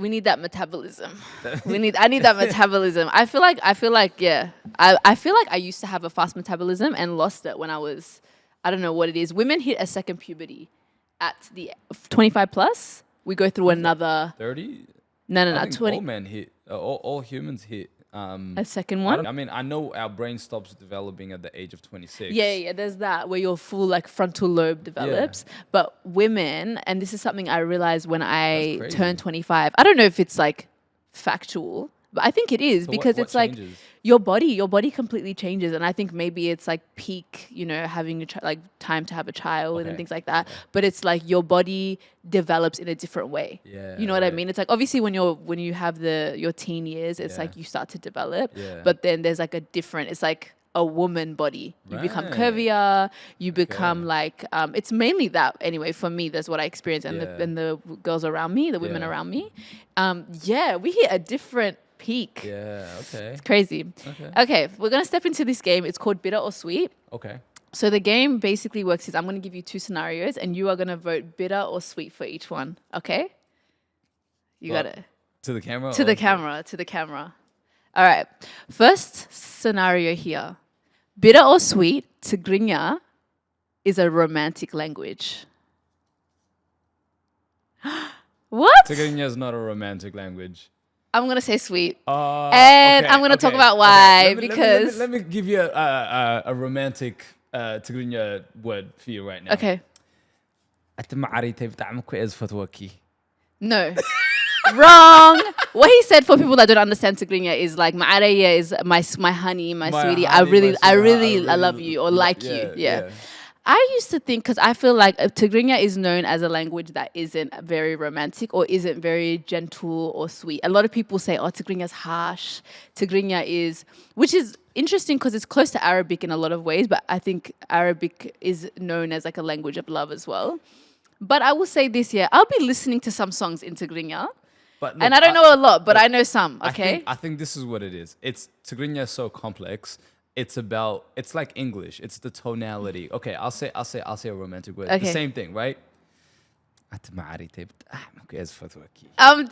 We need that metabolism. I need that metabolism. I feel like I feel like I used to have a fast metabolism and lost it when I was, I don't know what it is. Women hit a second puberty at the 25 plus. We go through another 30. No, I think 20. all men hit. All humans hit. A second one. I know our brain stops developing at the age of 26. Yeah. There's that where your full like frontal lobe develops. Yeah. But women, and this is something I realized when I turned 25. I don't know if it's like factual, but I think it is because it's like your body completely changes, and I think maybe it's like peak, having like time to have a child and things like that. Okay. But it's like your body develops in a different way. Yeah, you know what I mean? It's like obviously when you have your teen years, it's like you start to develop. Yeah. But then there's like it's like a woman body. You become curvier. You become like it's mainly that anyway. For me, that's what I experienced, and the girls around me, the women around me. We hit a different peak. Yeah, okay. It's crazy. Okay, we're going to step into this game. It's called Bitter or Sweet. Okay. So the game basically works is I'm going to give you 2 scenarios and you are going to vote bitter or sweet for each one. Okay? You got it. To the camera? To the camera. All right. First scenario here. Bitter or sweet, Tigrinya is a romantic language. What? Tigrinya is not a romantic language. I'm going to say sweet. And I'm going to talk about why. Because... Let me give you a romantic Tigrinya word for you right now. Okay. No. Wrong. What he said for people that don't understand Tigrinya is like, Ma'araya is my honey, my sweetie. Honey, I really love you or like you. Yeah. I used to think, because I feel like Tigrinya is known as a language that isn't very romantic or isn't very gentle or sweet. A lot of people say, Tigrinya is harsh. Tigrinya is, which is interesting because it's close to Arabic in a lot of ways, but I think Arabic is known as like a language of love as well. But I will say this, I'll be listening to some songs in Tigrinya. But look, and I don't know a lot, but I know some, okay? I think this is what it is. Tigrinya is so complex. It's like English. It's the tonality. Okay, I'll say a romantic word. Okay. The same thing, right?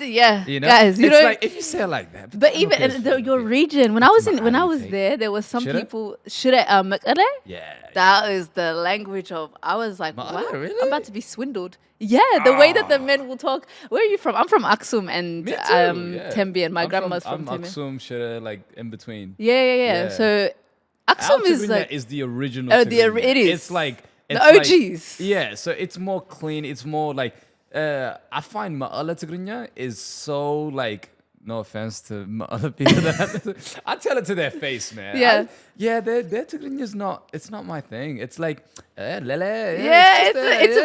Yeah, you know? Guys, it's like if you say it like that. But even your region, when I was there, there was some people. Yeah. That is the language of. I was like, wow, really? I'm about to be swindled. Yeah, the way that the men will talk. Where are you from? I'm from Aksum and Tembe, and my grandma's from Tembe. I'm Aksum, Shire, like in between. Yeah. So Aksum is the original. Oh, it is. It's like. The OGs. Like, so it's more clean. It's more like, I find Ma'ala Tigrinya is so like, no offense to other people I tell it to their face, man. Yeah. Their Tigrinya is it's not my thing. It's like, lele. It's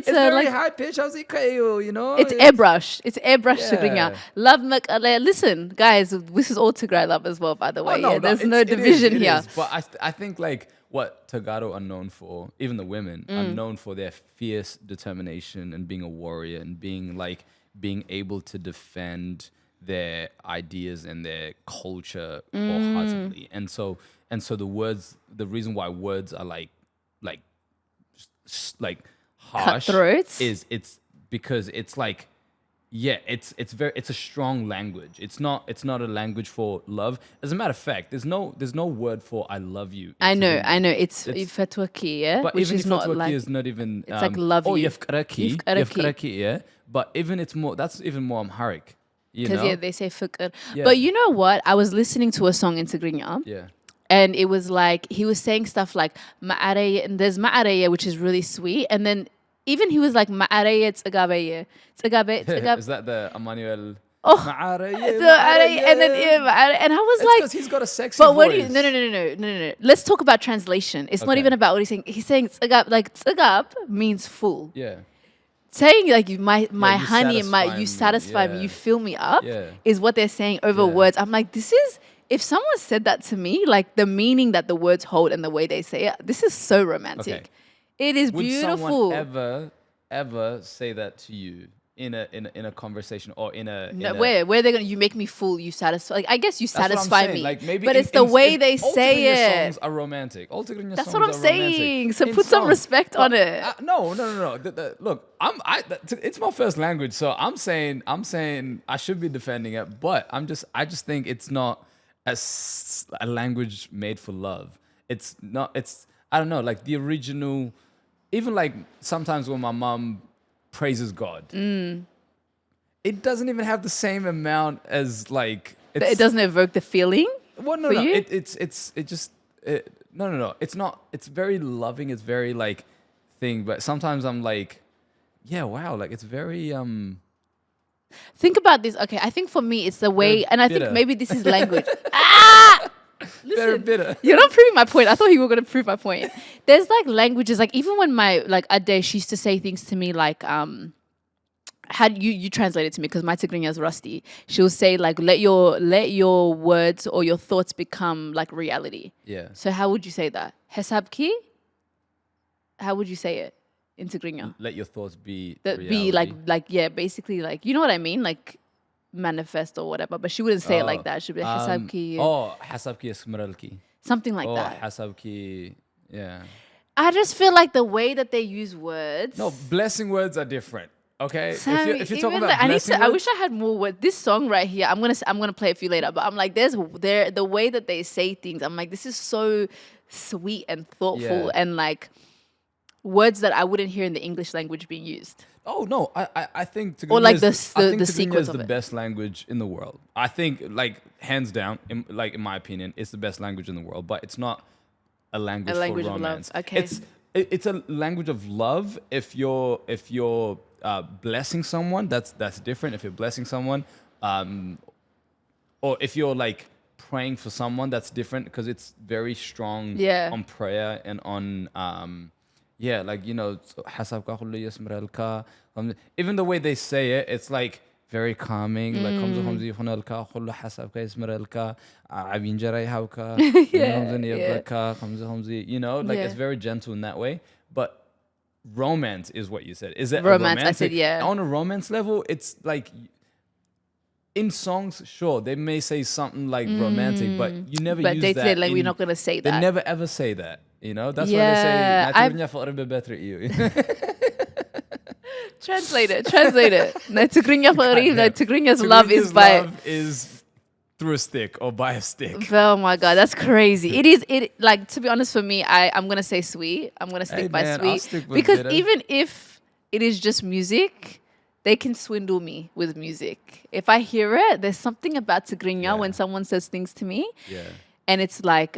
a very like high pitch. How's it, you know? It's airbrush. It's airbrush Tigrinya. Love Ma'ala. Listen, guys, this is all Tigray love as well, by the way. There's no division here. But I think like, what Tagaro are known for, even the women, are known for their fierce determination and being a warrior and being able to defend their ideas and their culture wholeheartedly. And so the reason why words are like harsh cutthroats is it's because it's like yeah, it's a strong language. It's not a language for love. As a matter of fact, there's no word for I love you in I know, Tigrinya. It's It's fatwaki, yeah, but which even is if not Fatwaki like is not even it's like love oh you. yafkaraki, Yifkaraki. yeah. But even it's more that's even more Amharic, you Because know? yeah, they say fikr. Yeah. But you know what? I was listening to a song in Tigrinya. Yeah. And it was like he was saying stuff like ma'araya, and there's ma'araya, which is really sweet. And then even he was like ma'araya tsagabeya. Tsagabe. Is that the Emmanuel Oh, Ma'araya, and then yeah, and I was It's like, because he's got a sexy but what voice. do you? No. Let's talk about translation. It's not Okay. even about what he's saying. He's saying tsagab, like tsagab means full. Yeah. Saying like my you honey, satisfy you me, satisfy me, yeah. you fill me up, Yeah. is what they're saying over Yeah. words. I'm like, this is, if someone said that to me, like the meaning that the words hold and the way they say it, this is so romantic. Okay. It is Would beautiful. someone ever say that to you in a conversation or in a Where they're gonna, you make me full, you satisfy, like I guess you That's what I'm satisfy saying. me, Like maybe but it's the way they all say Tigrinya it. songs are romantic. All Tigrinya That's songs what I'm are romantic. saying. So In put some songs. respect on But, it. no. Look, it's my first language, so I'm saying I should be defending it, but I just think it's not a language made for love. It's not. It's I don't know. Like the original, even like sometimes when my mom praises God, it doesn't even have the same amount as like It doesn't evoke the feeling. well, no, for no. you? No. It's not. It's very loving. It's very like thing. But sometimes I'm like, yeah, wow. Like it's very Think about this. Okay, I think for me it's the way, and I think bitter. maybe this is language. very Listen, bitter. you're not proving my point. I thought you were going to prove my point. There's like languages, like even when my like Ade, she used to say things to me like had you translate it to me because my Tigrinya is rusty. She'll say like let your words or your thoughts become like reality. Yeah. So how would you say that? Hesabki? How would you say it in Tigrinya? Let your thoughts be That reality. be like yeah, basically like you know what I mean, like manifest or whatever. But she wouldn't say it like that. She'd be like hesabki, hasabki esmeralki. something like that. Hasabki. Yeah. I just feel like the way that they use words. No, blessing words are different. Okay, Sammy, if you're talking even about blessing I words, wish I had more words. This song right here, I'm gonna play it for you later. But I'm like, the way that they say things. I'm like, this is so sweet and thoughtful Yeah. and like words that I wouldn't hear in the English language being used. oh no, I think Tigrinya Or like is the I think Tigrinya sequence is of the it. best language in the world. I think like hands down, in my opinion, it's the best language in the world. But it's not a language, language for of love, romance. okay. It's a language of love. If you're blessing someone, that's different. If you're blessing someone, or if you're like praying for someone, that's different because it's very strong Yeah. on prayer and on yeah, like you know, حسبك كل يسمر لك. Even the way they say it, it's like very calming. Like خمزة هنالك كل حسبك يسمر لك عبين جري هوك you know, like it's Yeah. very gentle in that way. But romance is what you said. Is it Romance, a I romantic? said, yeah. On a romance level, it's like in songs, sure, they may say something like romantic, but you never But use they that. say like we're not gonna say They that. never ever say that. You know, that's Yeah, why they say I've- "Naturunya فقر ببتر." Translate it. No, Tigrinya Goddamn. no, Tigrinya's love is Tigrinya's by. love is through a stick or by a stick. Oh my god, that's crazy. It is like, to be honest, for me, I'm gonna say sweet. I'm gonna stick Hey, by man, I'll sweet stick with because bitter. even if it is just music, they can swindle me with music. If I hear it, there's something about Tigrinya Yeah. when someone says things to me, Yeah. and it's like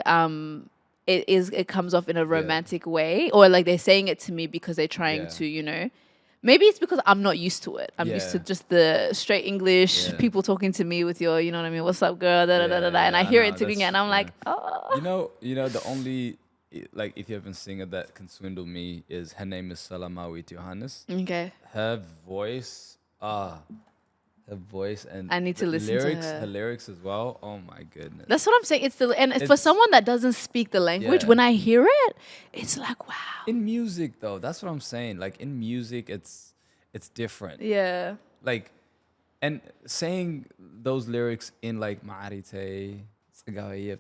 it comes off in a romantic way, or like they're saying it to me because they're trying Yeah. to, you know. Maybe it's because I'm not used to it. I'm used to Yeah. just the straight English, Yeah. people talking to me with your, you know what I mean, what's up, girl, da da da da da, and I hear it Tigrinya, and I'm like, oh. You know, the only like Ethiopian singer that can swindle me is her name is Salamawit Johannes. Okay. Her voice, her voice and I need to the listen to lyrics, her. her lyrics as well. Oh my goodness. That's what I'm saying. It's the and for It's- someone that doesn't speak the language, Yeah. when I hear it, it's like wow. In music though, that's what I'm saying. Like in music, it's different. Yeah. Like, and saying those lyrics in like Ma'arite, Shukure, yeah.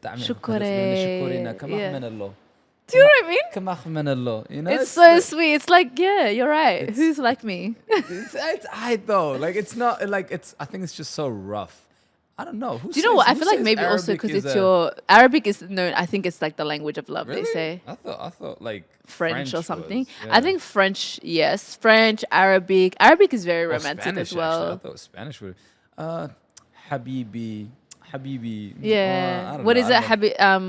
Do you know what I mean? كمخ من الله. You know, It's so sweet. It's like, yeah, you're right. Who's like me? it's I though. Like it's not like it's. I think it's just so rough. I don't know. Do you know what? I feel like maybe also because it's your Arabic is known. I think it's like the language of love. Really? They say I thought like French or something. Was, yeah. I think French, yes, French, Arabic. Arabic is very romantic Spanish, as well. Actually. I thought Spanish would. Habibi. Yeah. I don't What know. is it?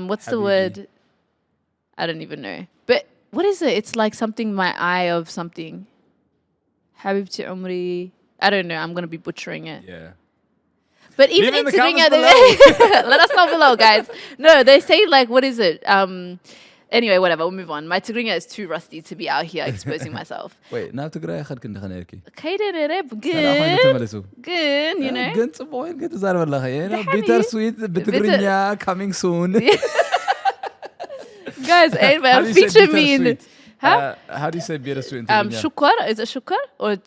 What's the Habibi. word? I don't even know. But what is it? It's like something. My eye of something. Habibti Umri. I don't know. I'm gonna be butchering it. Yeah. But even in Tigrinya, let us know below, guys. No, they say like, what is it? Anyway, whatever. We'll move on. My Tigrinya is too rusty to be out here exposing myself. Wait, now Tigray خد كنت خنيركي. Okay, good, you know. Good boy, good زار والله خير. Bitter sweet بتغرينيا coming soon. Guys, anyway, feature me in. Huh? How do you say bitter sweet in Tigrinya? Shukar, is it shukar or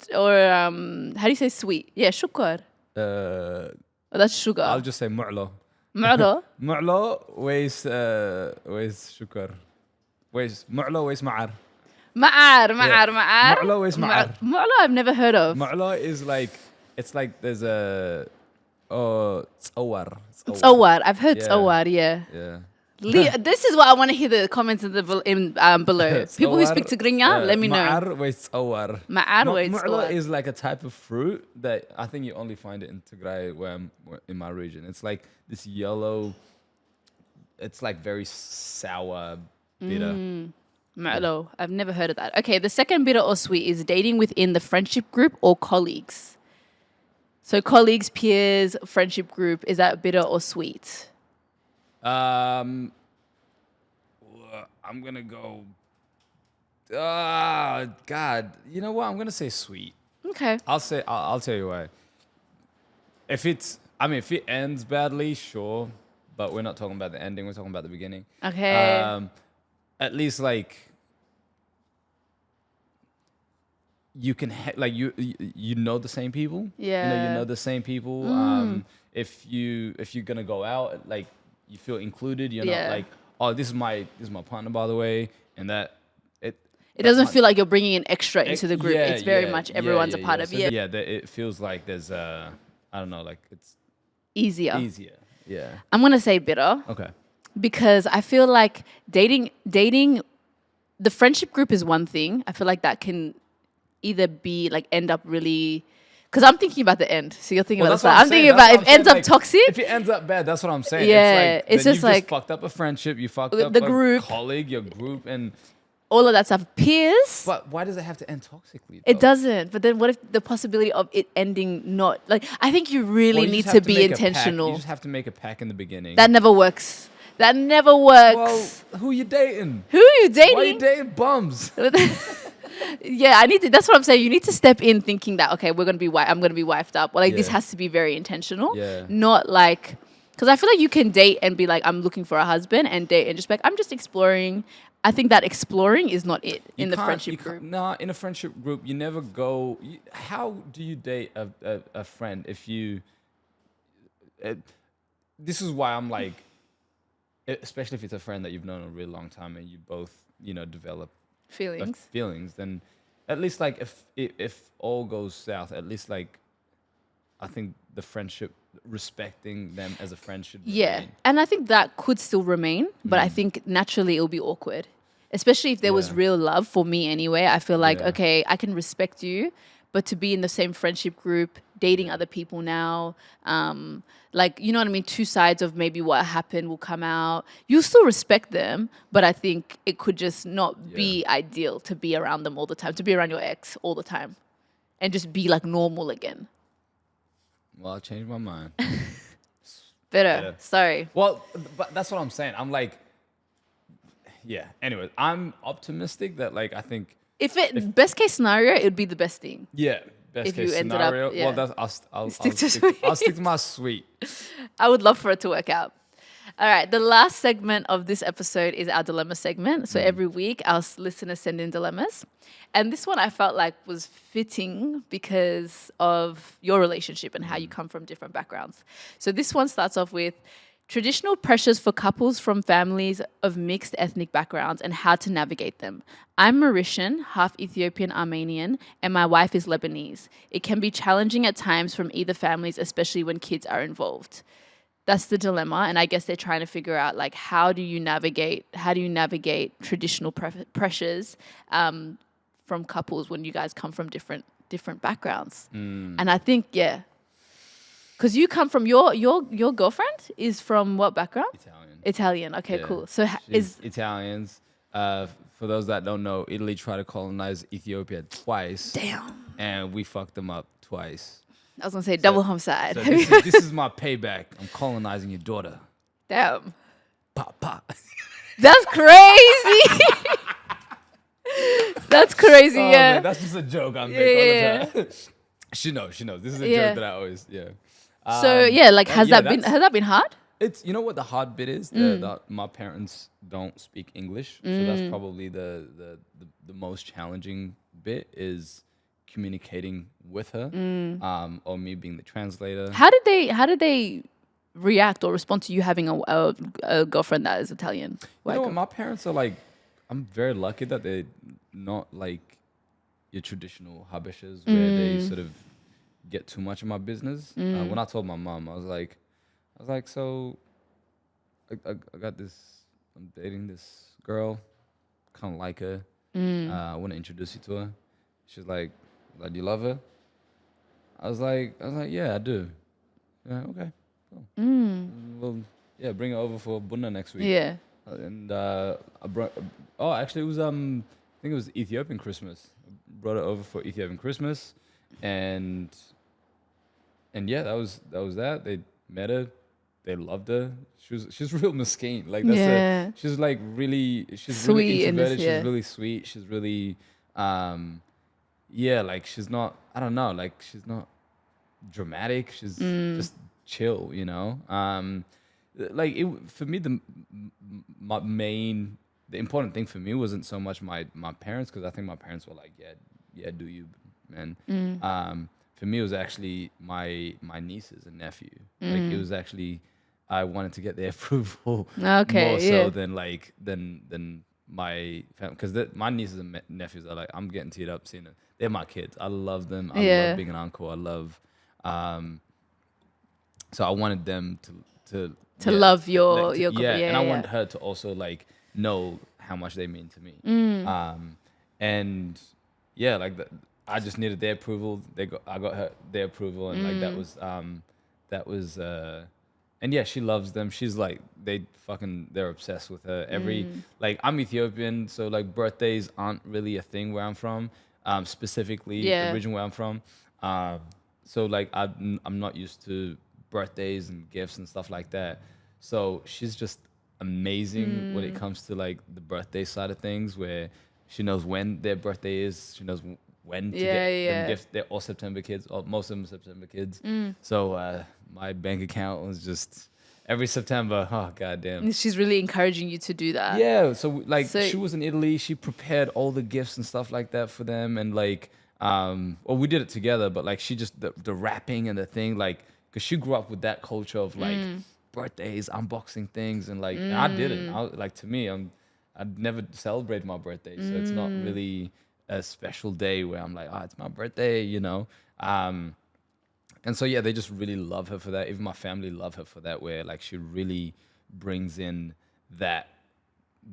how do you say sweet? Yeah, shukar. Oh, that's sugar. I'll just say معلو. معلو. معلو ويس شكر. ويس معلو ويس معر. معر. معلو ويس معر. معلو I've never heard of. معلو is like, it's like there's a تصور. تصور. I've heard تصور, yeah. Yeah. This is what I want to hear the comments in below. People who speak Tigrinya, let me know. معر ويتصور. معر ويتصور. معلو is like a type of fruit that I think you only find it in Tigray, where I'm in my region. It's like this yellow. It's like very sour, bitter. معلو. I've never heard of that. Okay, the second bitter or sweet is dating within the friendship group or colleagues. So colleagues, peers, friendship group, is that bitter or sweet? I'm gonna go. God, you know what? I'm gonna say sweet. Okay. I'll tell you why. If it ends badly, sure, but we're not talking about the ending. We're talking about the beginning. Okay. At least like you can you know the same people. Yeah. You know the same people. If you're gonna go out, like, you feel included. You're not like, oh, this is my partner, by the way, and that it doesn't feel like you're bringing an extra into the group. It's very much everyone's a part of it. Yeah, it feels like there's I don't know, like it's easier. Yeah. I'm gonna say bitter. Okay. Because I feel like dating, the friendship group is one thing. I feel like that can either be like end up really. Because I'm thinking about the end. So you're thinking about the start. I'm thinking about if it ends up toxic. If it ends up bad, that's what I'm saying. Yeah, it's just like you fucked up a friendship. You fucked up the group, a colleague, your group, and all of that stuff. Peers. But why does it have to end toxically? It doesn't. But then what if the possibility of it ending not like? I think you really need to be intentional. You just have to make a pack in the beginning. That never works. That never works. Well, who you dating? Who are you dating? Why are you dating bums? Yeah, I need to. That's what I'm saying. You need to step in thinking that, okay, I'm gonna be wifed up. Or like this has to be very intentional. Yeah. Not like, because I feel like you can date and be like, I'm looking for a husband, and date and just be like, I'm just exploring. I think that exploring is not it in the friendship group. No, in a friendship group, you never go. How do you date a friend if you? This is why I'm like, especially if it's a friend that you've known a really long time and you both, develop feelings, then at least like if all goes south, at least like I think the friendship, respecting them as a friend should remain. And I think that could still remain, but I think naturally it'll be awkward, especially if there was real love for me anyway. I feel like okay, I can respect you, but to be in the same friendship group, dating other people now, like, you know what I mean? Two sides of maybe what happened will come out. You still respect them, but I think it could just not be ideal to be around them all the time, to be around your ex all the time and just be like normal again. Well, I changed my mind. Better. Sorry. Well, but that's what I'm saying. I'm like, anyway, I'm optimistic that like, I think if best case scenario, it would be the best thing. Yeah. Best if case you ended scenario. up, well, I'll stick to my sweet. I would love for it to work out. All right, the last segment of this episode is our dilemma segment. So every week, our listeners send in dilemmas. And this one I felt like was fitting because of your relationship and how you come from different backgrounds. So this one starts off with, Traditional pressures for couples from families of mixed ethnic backgrounds and how to navigate them. I'm Mauritian, half Ethiopian Armenian, and my wife is Lebanese. It can be challenging at times from either families, especially when kids are involved. That's the dilemma, and I guess they're trying to figure out like how do you navigate traditional pressures from couples when you guys come from different backgrounds. And I think because you come from your girlfriend is from what background? Italian. Okay, cool. So She's Italians. For those that don't know, Italy tried to colonize Ethiopia twice. Damn. And we fucked them up twice. I was gonna say double homicide. So this is my payback. I'm colonizing your daughter. Damn. Pop, pop. That's crazy. That's crazy. Oh, yeah. Man, that's just a joke I make all the time. She knows. This is a joke that I always So has that been hard? It's what the hard bit is. My parents don't speak English, so that's probably the most challenging bit is communicating with her, or me being the translator. How did they react or respond to you having a girlfriend that is Italian? My parents are like, I'm very lucky that they're not like your traditional Habeshas where they sort of get too much of my business. When I told my mom, I was like, so I got this, I'm dating this girl, kind of like her. I want to introduce you to her. She's like, do you love her? I was like, yeah, I do. Yeah, okay, cool. Well, yeah, bring her over for Bunna next week. Yeah. And I brought. Oh, actually, it was I think it was Ethiopian Christmas. I brought her over for Ethiopian Christmas, and yeah, that was that. They met her, they loved her. She's real miskeen. Like that's she's like really sweet, really introverted. She's really sweet. She's really like she's not. I don't know. Like she's not dramatic. She's just chill. Like for me, the important thing for me wasn't so much my parents, because I think my parents were like, yeah, do you, man. For me, it was actually my nieces and nephew. Like it was actually, I wanted to get their approval more so than my family, because my nieces and nephews are like, I'm getting teed up seeing them. They're my kids. I love them. I love being an uncle. I love. So I wanted them to love your and I wanted her to also like know how much they mean to me. And like I just needed their approval. I got their approval, and like that was and yeah, she loves them. She's like they're obsessed with her. Like I'm Ethiopian, so like birthdays aren't really a thing where I'm from. Specifically the region where I'm from. So like I'm not used to birthdays and gifts and stuff like that. So she's just amazing when it comes to like the birthday side of things, where she knows when their birthday is. She knows when to get them gifts. They're all September kids, or most of them are September kids. So my bank account was just every September. Oh goddamn! She's really encouraging you to do that. Yeah. So she was in Italy. She prepared all the gifts and stuff like that for them, and like we did it together. But like she just the wrapping and the thing, like, because she grew up with that culture of like birthdays, unboxing things, and like I didn't. To me, I'd never celebrate my birthday, so it's not really a special day where I'm like, it's my birthday, and so yeah, they just really love her for that. Even my family love her for that, where like she really brings in that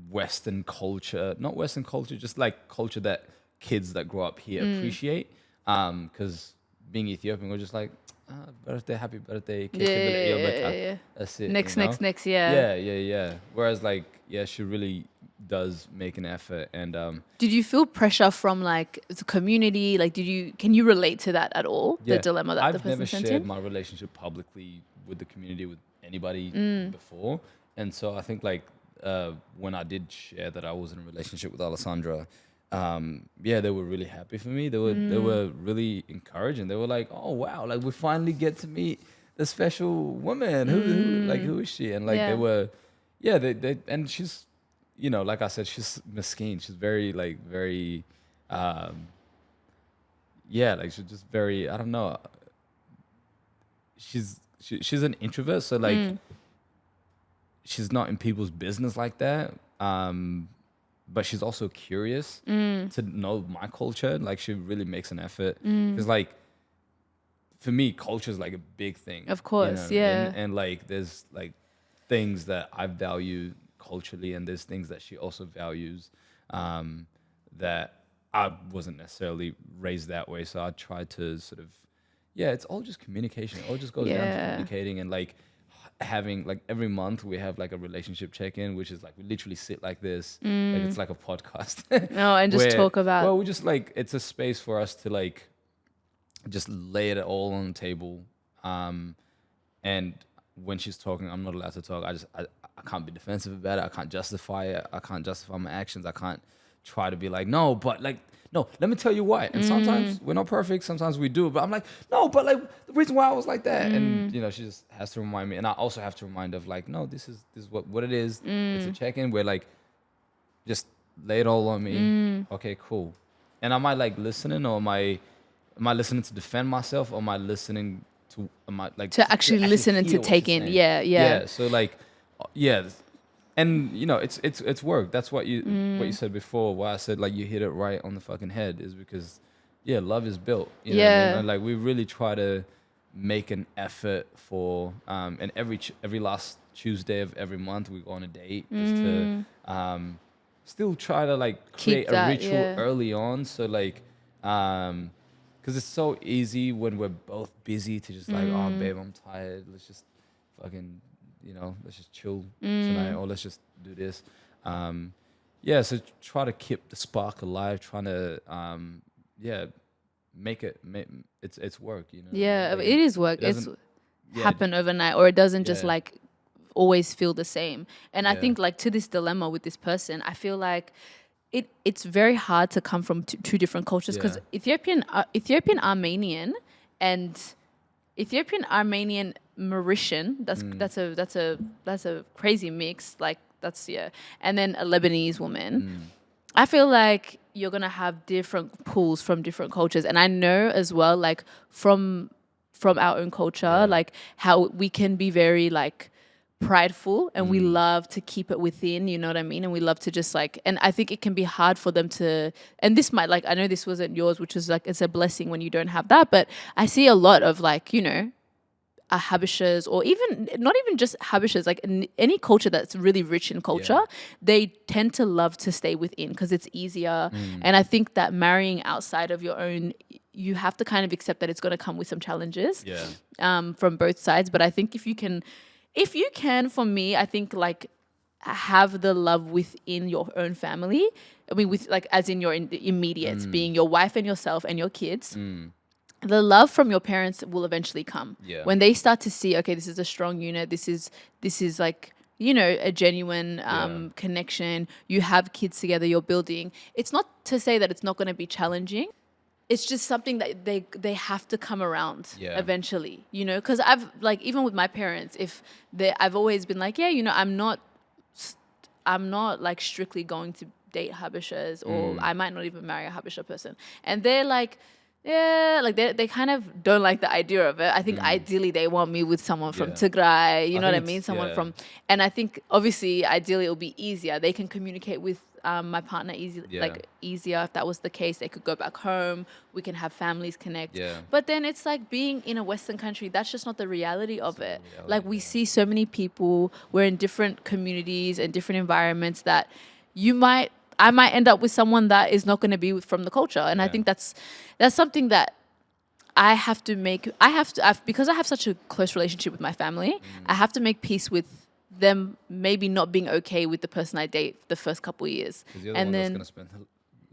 Western culture, not Western culture, just like culture that kids that grow up here appreciate. Because being Ethiopian, we're just like, birthday, happy birthday. That's it. Next, Yeah. Whereas like, she really does make an effort. And did you feel pressure from like the community? Like, can you relate to that at all? Yeah. The dilemma that the person I've sent never shared in? my relationship publicly with the community, with anybody before. And so I think like when I did share that I was in a relationship with Alessandra, they were really happy for me. They were really encouraging. They were like, "Oh wow, like we finally get to meet the special woman. Who is she?" And like they were, they and she's, like I said, she's miskeen. She's very like she's just very, I don't know. She's an introvert, so like she's not in people's business like that. But she's also curious to know my culture. Like, she really makes an effort. Because, like, for me, culture is like a big thing. Of course, you know? yeah. And like, there's like things that I value culturally, and there's things that she also values that I wasn't necessarily raised that way. So I tried to sort of, it's all just communication. It all just goes down to communicating, and like having, like, every month we have like a relationship check-in, which is like we literally sit like this, like it's like a podcast. No, and just talk about. Well, we just like, it's a space for us to like just lay it all on the table. And when she's talking, I'm not allowed to talk. I can't be defensive about it. I can't justify it. I can't justify my actions. I can't try to be like, no, but like, no, let me tell you why. And sometimes we're not perfect. Sometimes we do. But I'm like, no, but like, the reason why I was like that. And, you know, she just has to remind me. And I also have to remind of like, no, this is what it is. It's a check-in where like, just lay it all on me. Okay, cool. And am I like listening, or am I listening to defend myself, or am I listening to, to actually listen and to take in? Yeah. So like, and you know, it's work. That's what you said before. Why I said like you hit it right on the fucking head, is because love is built. You know what I mean? And like, we really try to make an effort for and every last Tuesday of every month we go on a date, just to still try to like create a ritual early on. So like, because it's so easy when we're both busy to just like, oh babe, I'm tired, let's just fucking, you know, let's just chill tonight, or let's just do this. So try to keep the spark alive, trying to make it's work, you know. Yeah, like, it is work. It's happen overnight, or it doesn't just like always feel the same. And I think like to this dilemma with this person, I feel like it's very hard to come from two different cultures, because Ethiopian Armenian and Ethiopian Armenian Mauritian, that's a crazy mix, like that's and then a Lebanese woman. I feel like you're gonna have different pulls from different cultures, and I know as well, like from our own culture, like how we can be very like prideful, and we love to keep it within, you know what I mean? And we love to just like, and I think it can be hard for them to, and this might, like, I know this wasn't yours, which is like, it's a blessing when you don't have that, but I see a lot of like, you know, Habeshas, or even not even just Habeshas, like any culture that's really rich in culture, they tend to love to stay within because it's easier. And I think that marrying outside of your own, you have to kind of accept that it's going to come with some challenges from both sides. But I think if you can, for me, I think like have the love within your own family. I mean, with like as in your immediates, being your wife and yourself and your kids. The love from your parents will eventually come when they start to see, okay, this is a strong unit. This is like, you know, a genuine connection. You have kids together. You're building. It's not to say that it's not going to be challenging. It's just something that they have to come around eventually, you know, because I've like, even with my parents, I've always been like, you know, I'm not like strictly going to date Habeshas, or I might not even marry a Habesha person. And they're like, like they kind of don't like the idea of it. I think ideally they want me with someone from Tigray, you know what I mean? Someone from, and I think obviously ideally it'll be easier. They can communicate with my partner easier. If that was the case, they could go back home. We can have families connect. But then it's like being in a Western country, that's just not the reality of it. Like we see so many people, we're in different communities and different environments that I might end up with someone that is not going to be from the culture. And I think that's something that I have to make. Because I have such a close relationship with my family, I have to make peace with them maybe not being okay with the person I date the first couple of years. And then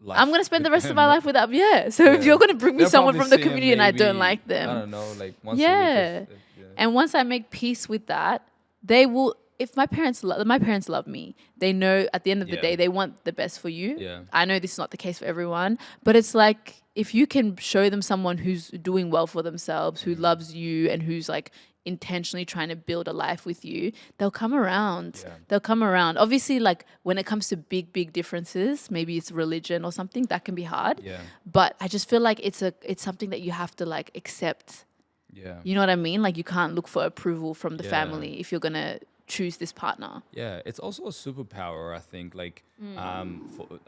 I'm going to spend the rest of my life with them. So if you're going to bring me someone from the community and I don't like them. I don't know, like once a week. And once I make peace with that, they will, if my parents love me, they know at the end of the day, they want the best for you. I know this is not the case for everyone, but it's like, if you can show them someone who's doing well for themselves, who loves you and who's like intentionally trying to build a life with you, they'll come around. They'll come around. Obviously, like when it comes to big differences, maybe it's religion or something, that can be hard. But I just feel like it's something that you have to like accept. You know what I mean? Like you can't look for approval from the family if you're gonna choose this partner. Yeah, it's also a superpower, I think, like,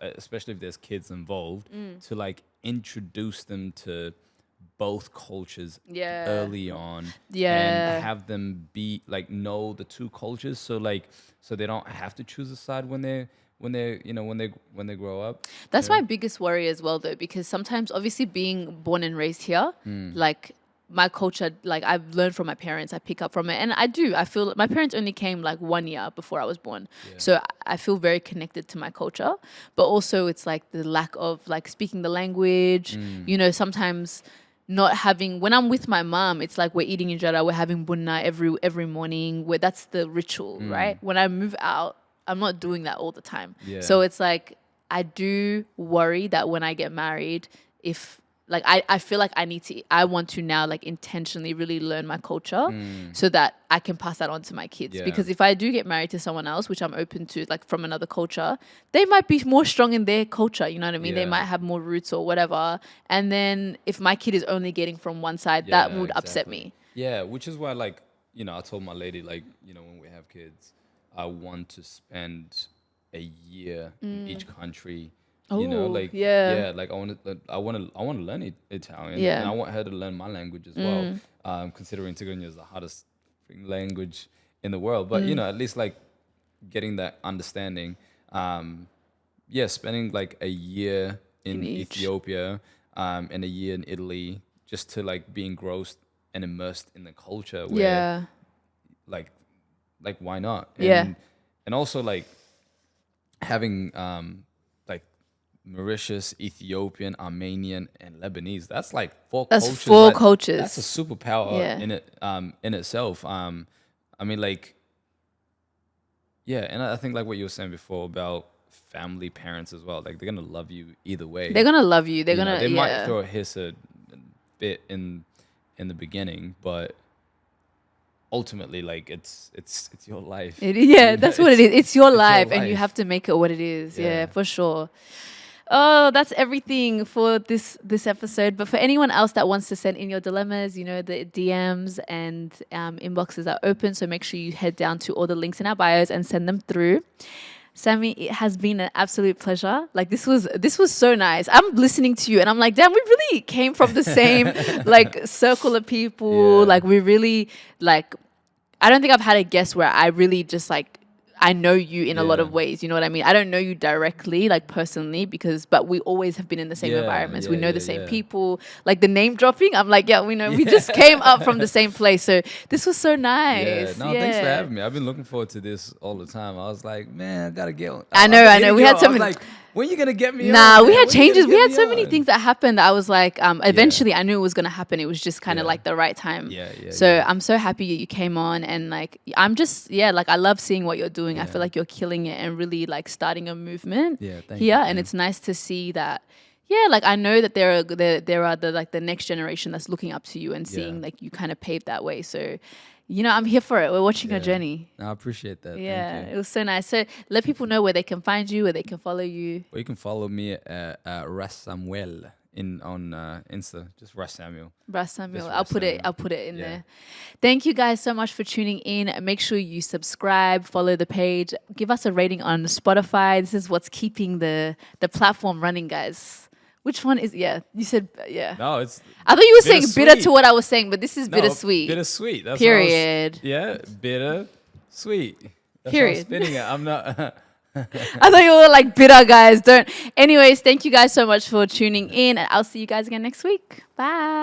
especially if there's kids involved, to like introduce them to both cultures early on, and have them be like know the two cultures, so they don't have to choose a side when they when they grow up. That's my biggest worry as well, though, because sometimes, obviously, being born and raised here, like my culture, like I've learned from my parents, I pick up from it, and I feel like my parents only came like 1 year before I was born, so I feel very connected to my culture. But also, it's like the lack of like speaking the language. You know, sometimes not having, when I'm with my mom, it's like we're eating injera, we're having bunna every morning, where that's the ritual, right? When I move out, I'm not doing that all the time. So it's like I do worry that when I get married, if like I feel like I want to now like intentionally really learn my culture so that I can pass that on to my kids. Because if I do get married to someone else, which I'm open to, like from another culture, they might be more strong in their culture, you know what I mean? They might have more roots or whatever. And then if my kid is only getting from one side, that would upset me. Yeah, which is why, like, you know, I told my lady, like, you know, when we have kids, I want to spend a year in each country. You know, like like I want to learn Italian, and I want her to learn my language as well. Considering Tigrinya is the hardest language in the world, but you know, at least like getting that understanding. Spending like a year in Ethiopia, and a year in Italy, just to like be engrossed and immersed in the culture. Where, like why not? And also like having Mauritius, Ethiopian, Armenian, and Lebanese. That's like four cultures. That's four cultures. That's a superpower in it, in itself. I mean, like, and I think like what you were saying before about family, parents as well. Like, they're gonna love you either way. They're gonna love you. They might throw a hiss a bit in the beginning, but ultimately, like, it's your life. That's what it is. It's your life, and you have to make it what it is. Yeah, for sure. Oh, that's everything for this episode. But for anyone else that wants to send in your dilemmas, you know, the DMs and inboxes are open. So make sure you head down to all the links in our bios and send them through. Sammy, it has been an absolute pleasure. Like, this was so nice. I'm listening to you and I'm like, damn, we really came from the same like circle of people. Like, we really, like, I don't think I've had a guest where I really just like, I know you in a lot of ways, you know what I mean? I don't know you directly, like personally, but we always have been in the same environments. We know the same people. Like, the name dropping, I'm like, we know. We just came up from the same place. So this was so nice. Thanks for having me. I've been looking forward to this all the time. I was like, man, I gotta get on. I know. We had so many. Like, when you gonna get me on? Nah, we had changes. We had so many things that happened. I was like, eventually I knew it was gonna happen. It was just kind of like the right time. So I'm so happy you came on, and like, I'm just, like, I love seeing what you're doing. I feel like you're killing it and really like starting a movement here. And it's nice to see that. Like, I know that there are the next generation that's looking up to you and seeing like you kind of paved that way. So, you know, I'm here for it. We're watching your journey. I appreciate that. Thank you. It was so nice. So let people know where they can find you, where they can follow you. Well, you can follow me at Ras Samuel on Insta. Just Ras Samuel. Ras Samuel. I'll put it in there. Thank you guys so much for tuning in. Make sure you subscribe, follow the page, give us a rating on Spotify. This is what's keeping the platform running, guys. Which one is, you said, No, it's... I thought you were saying bitter to what I was saying, but this is bittersweet. Bittersweet. That's period. Bitter, sweet. That's period. How I'm spinning it. I'm not... I thought you were like bitter, guys. Anyways, thank you guys so much for tuning in, and I'll see you guys again next week. Bye.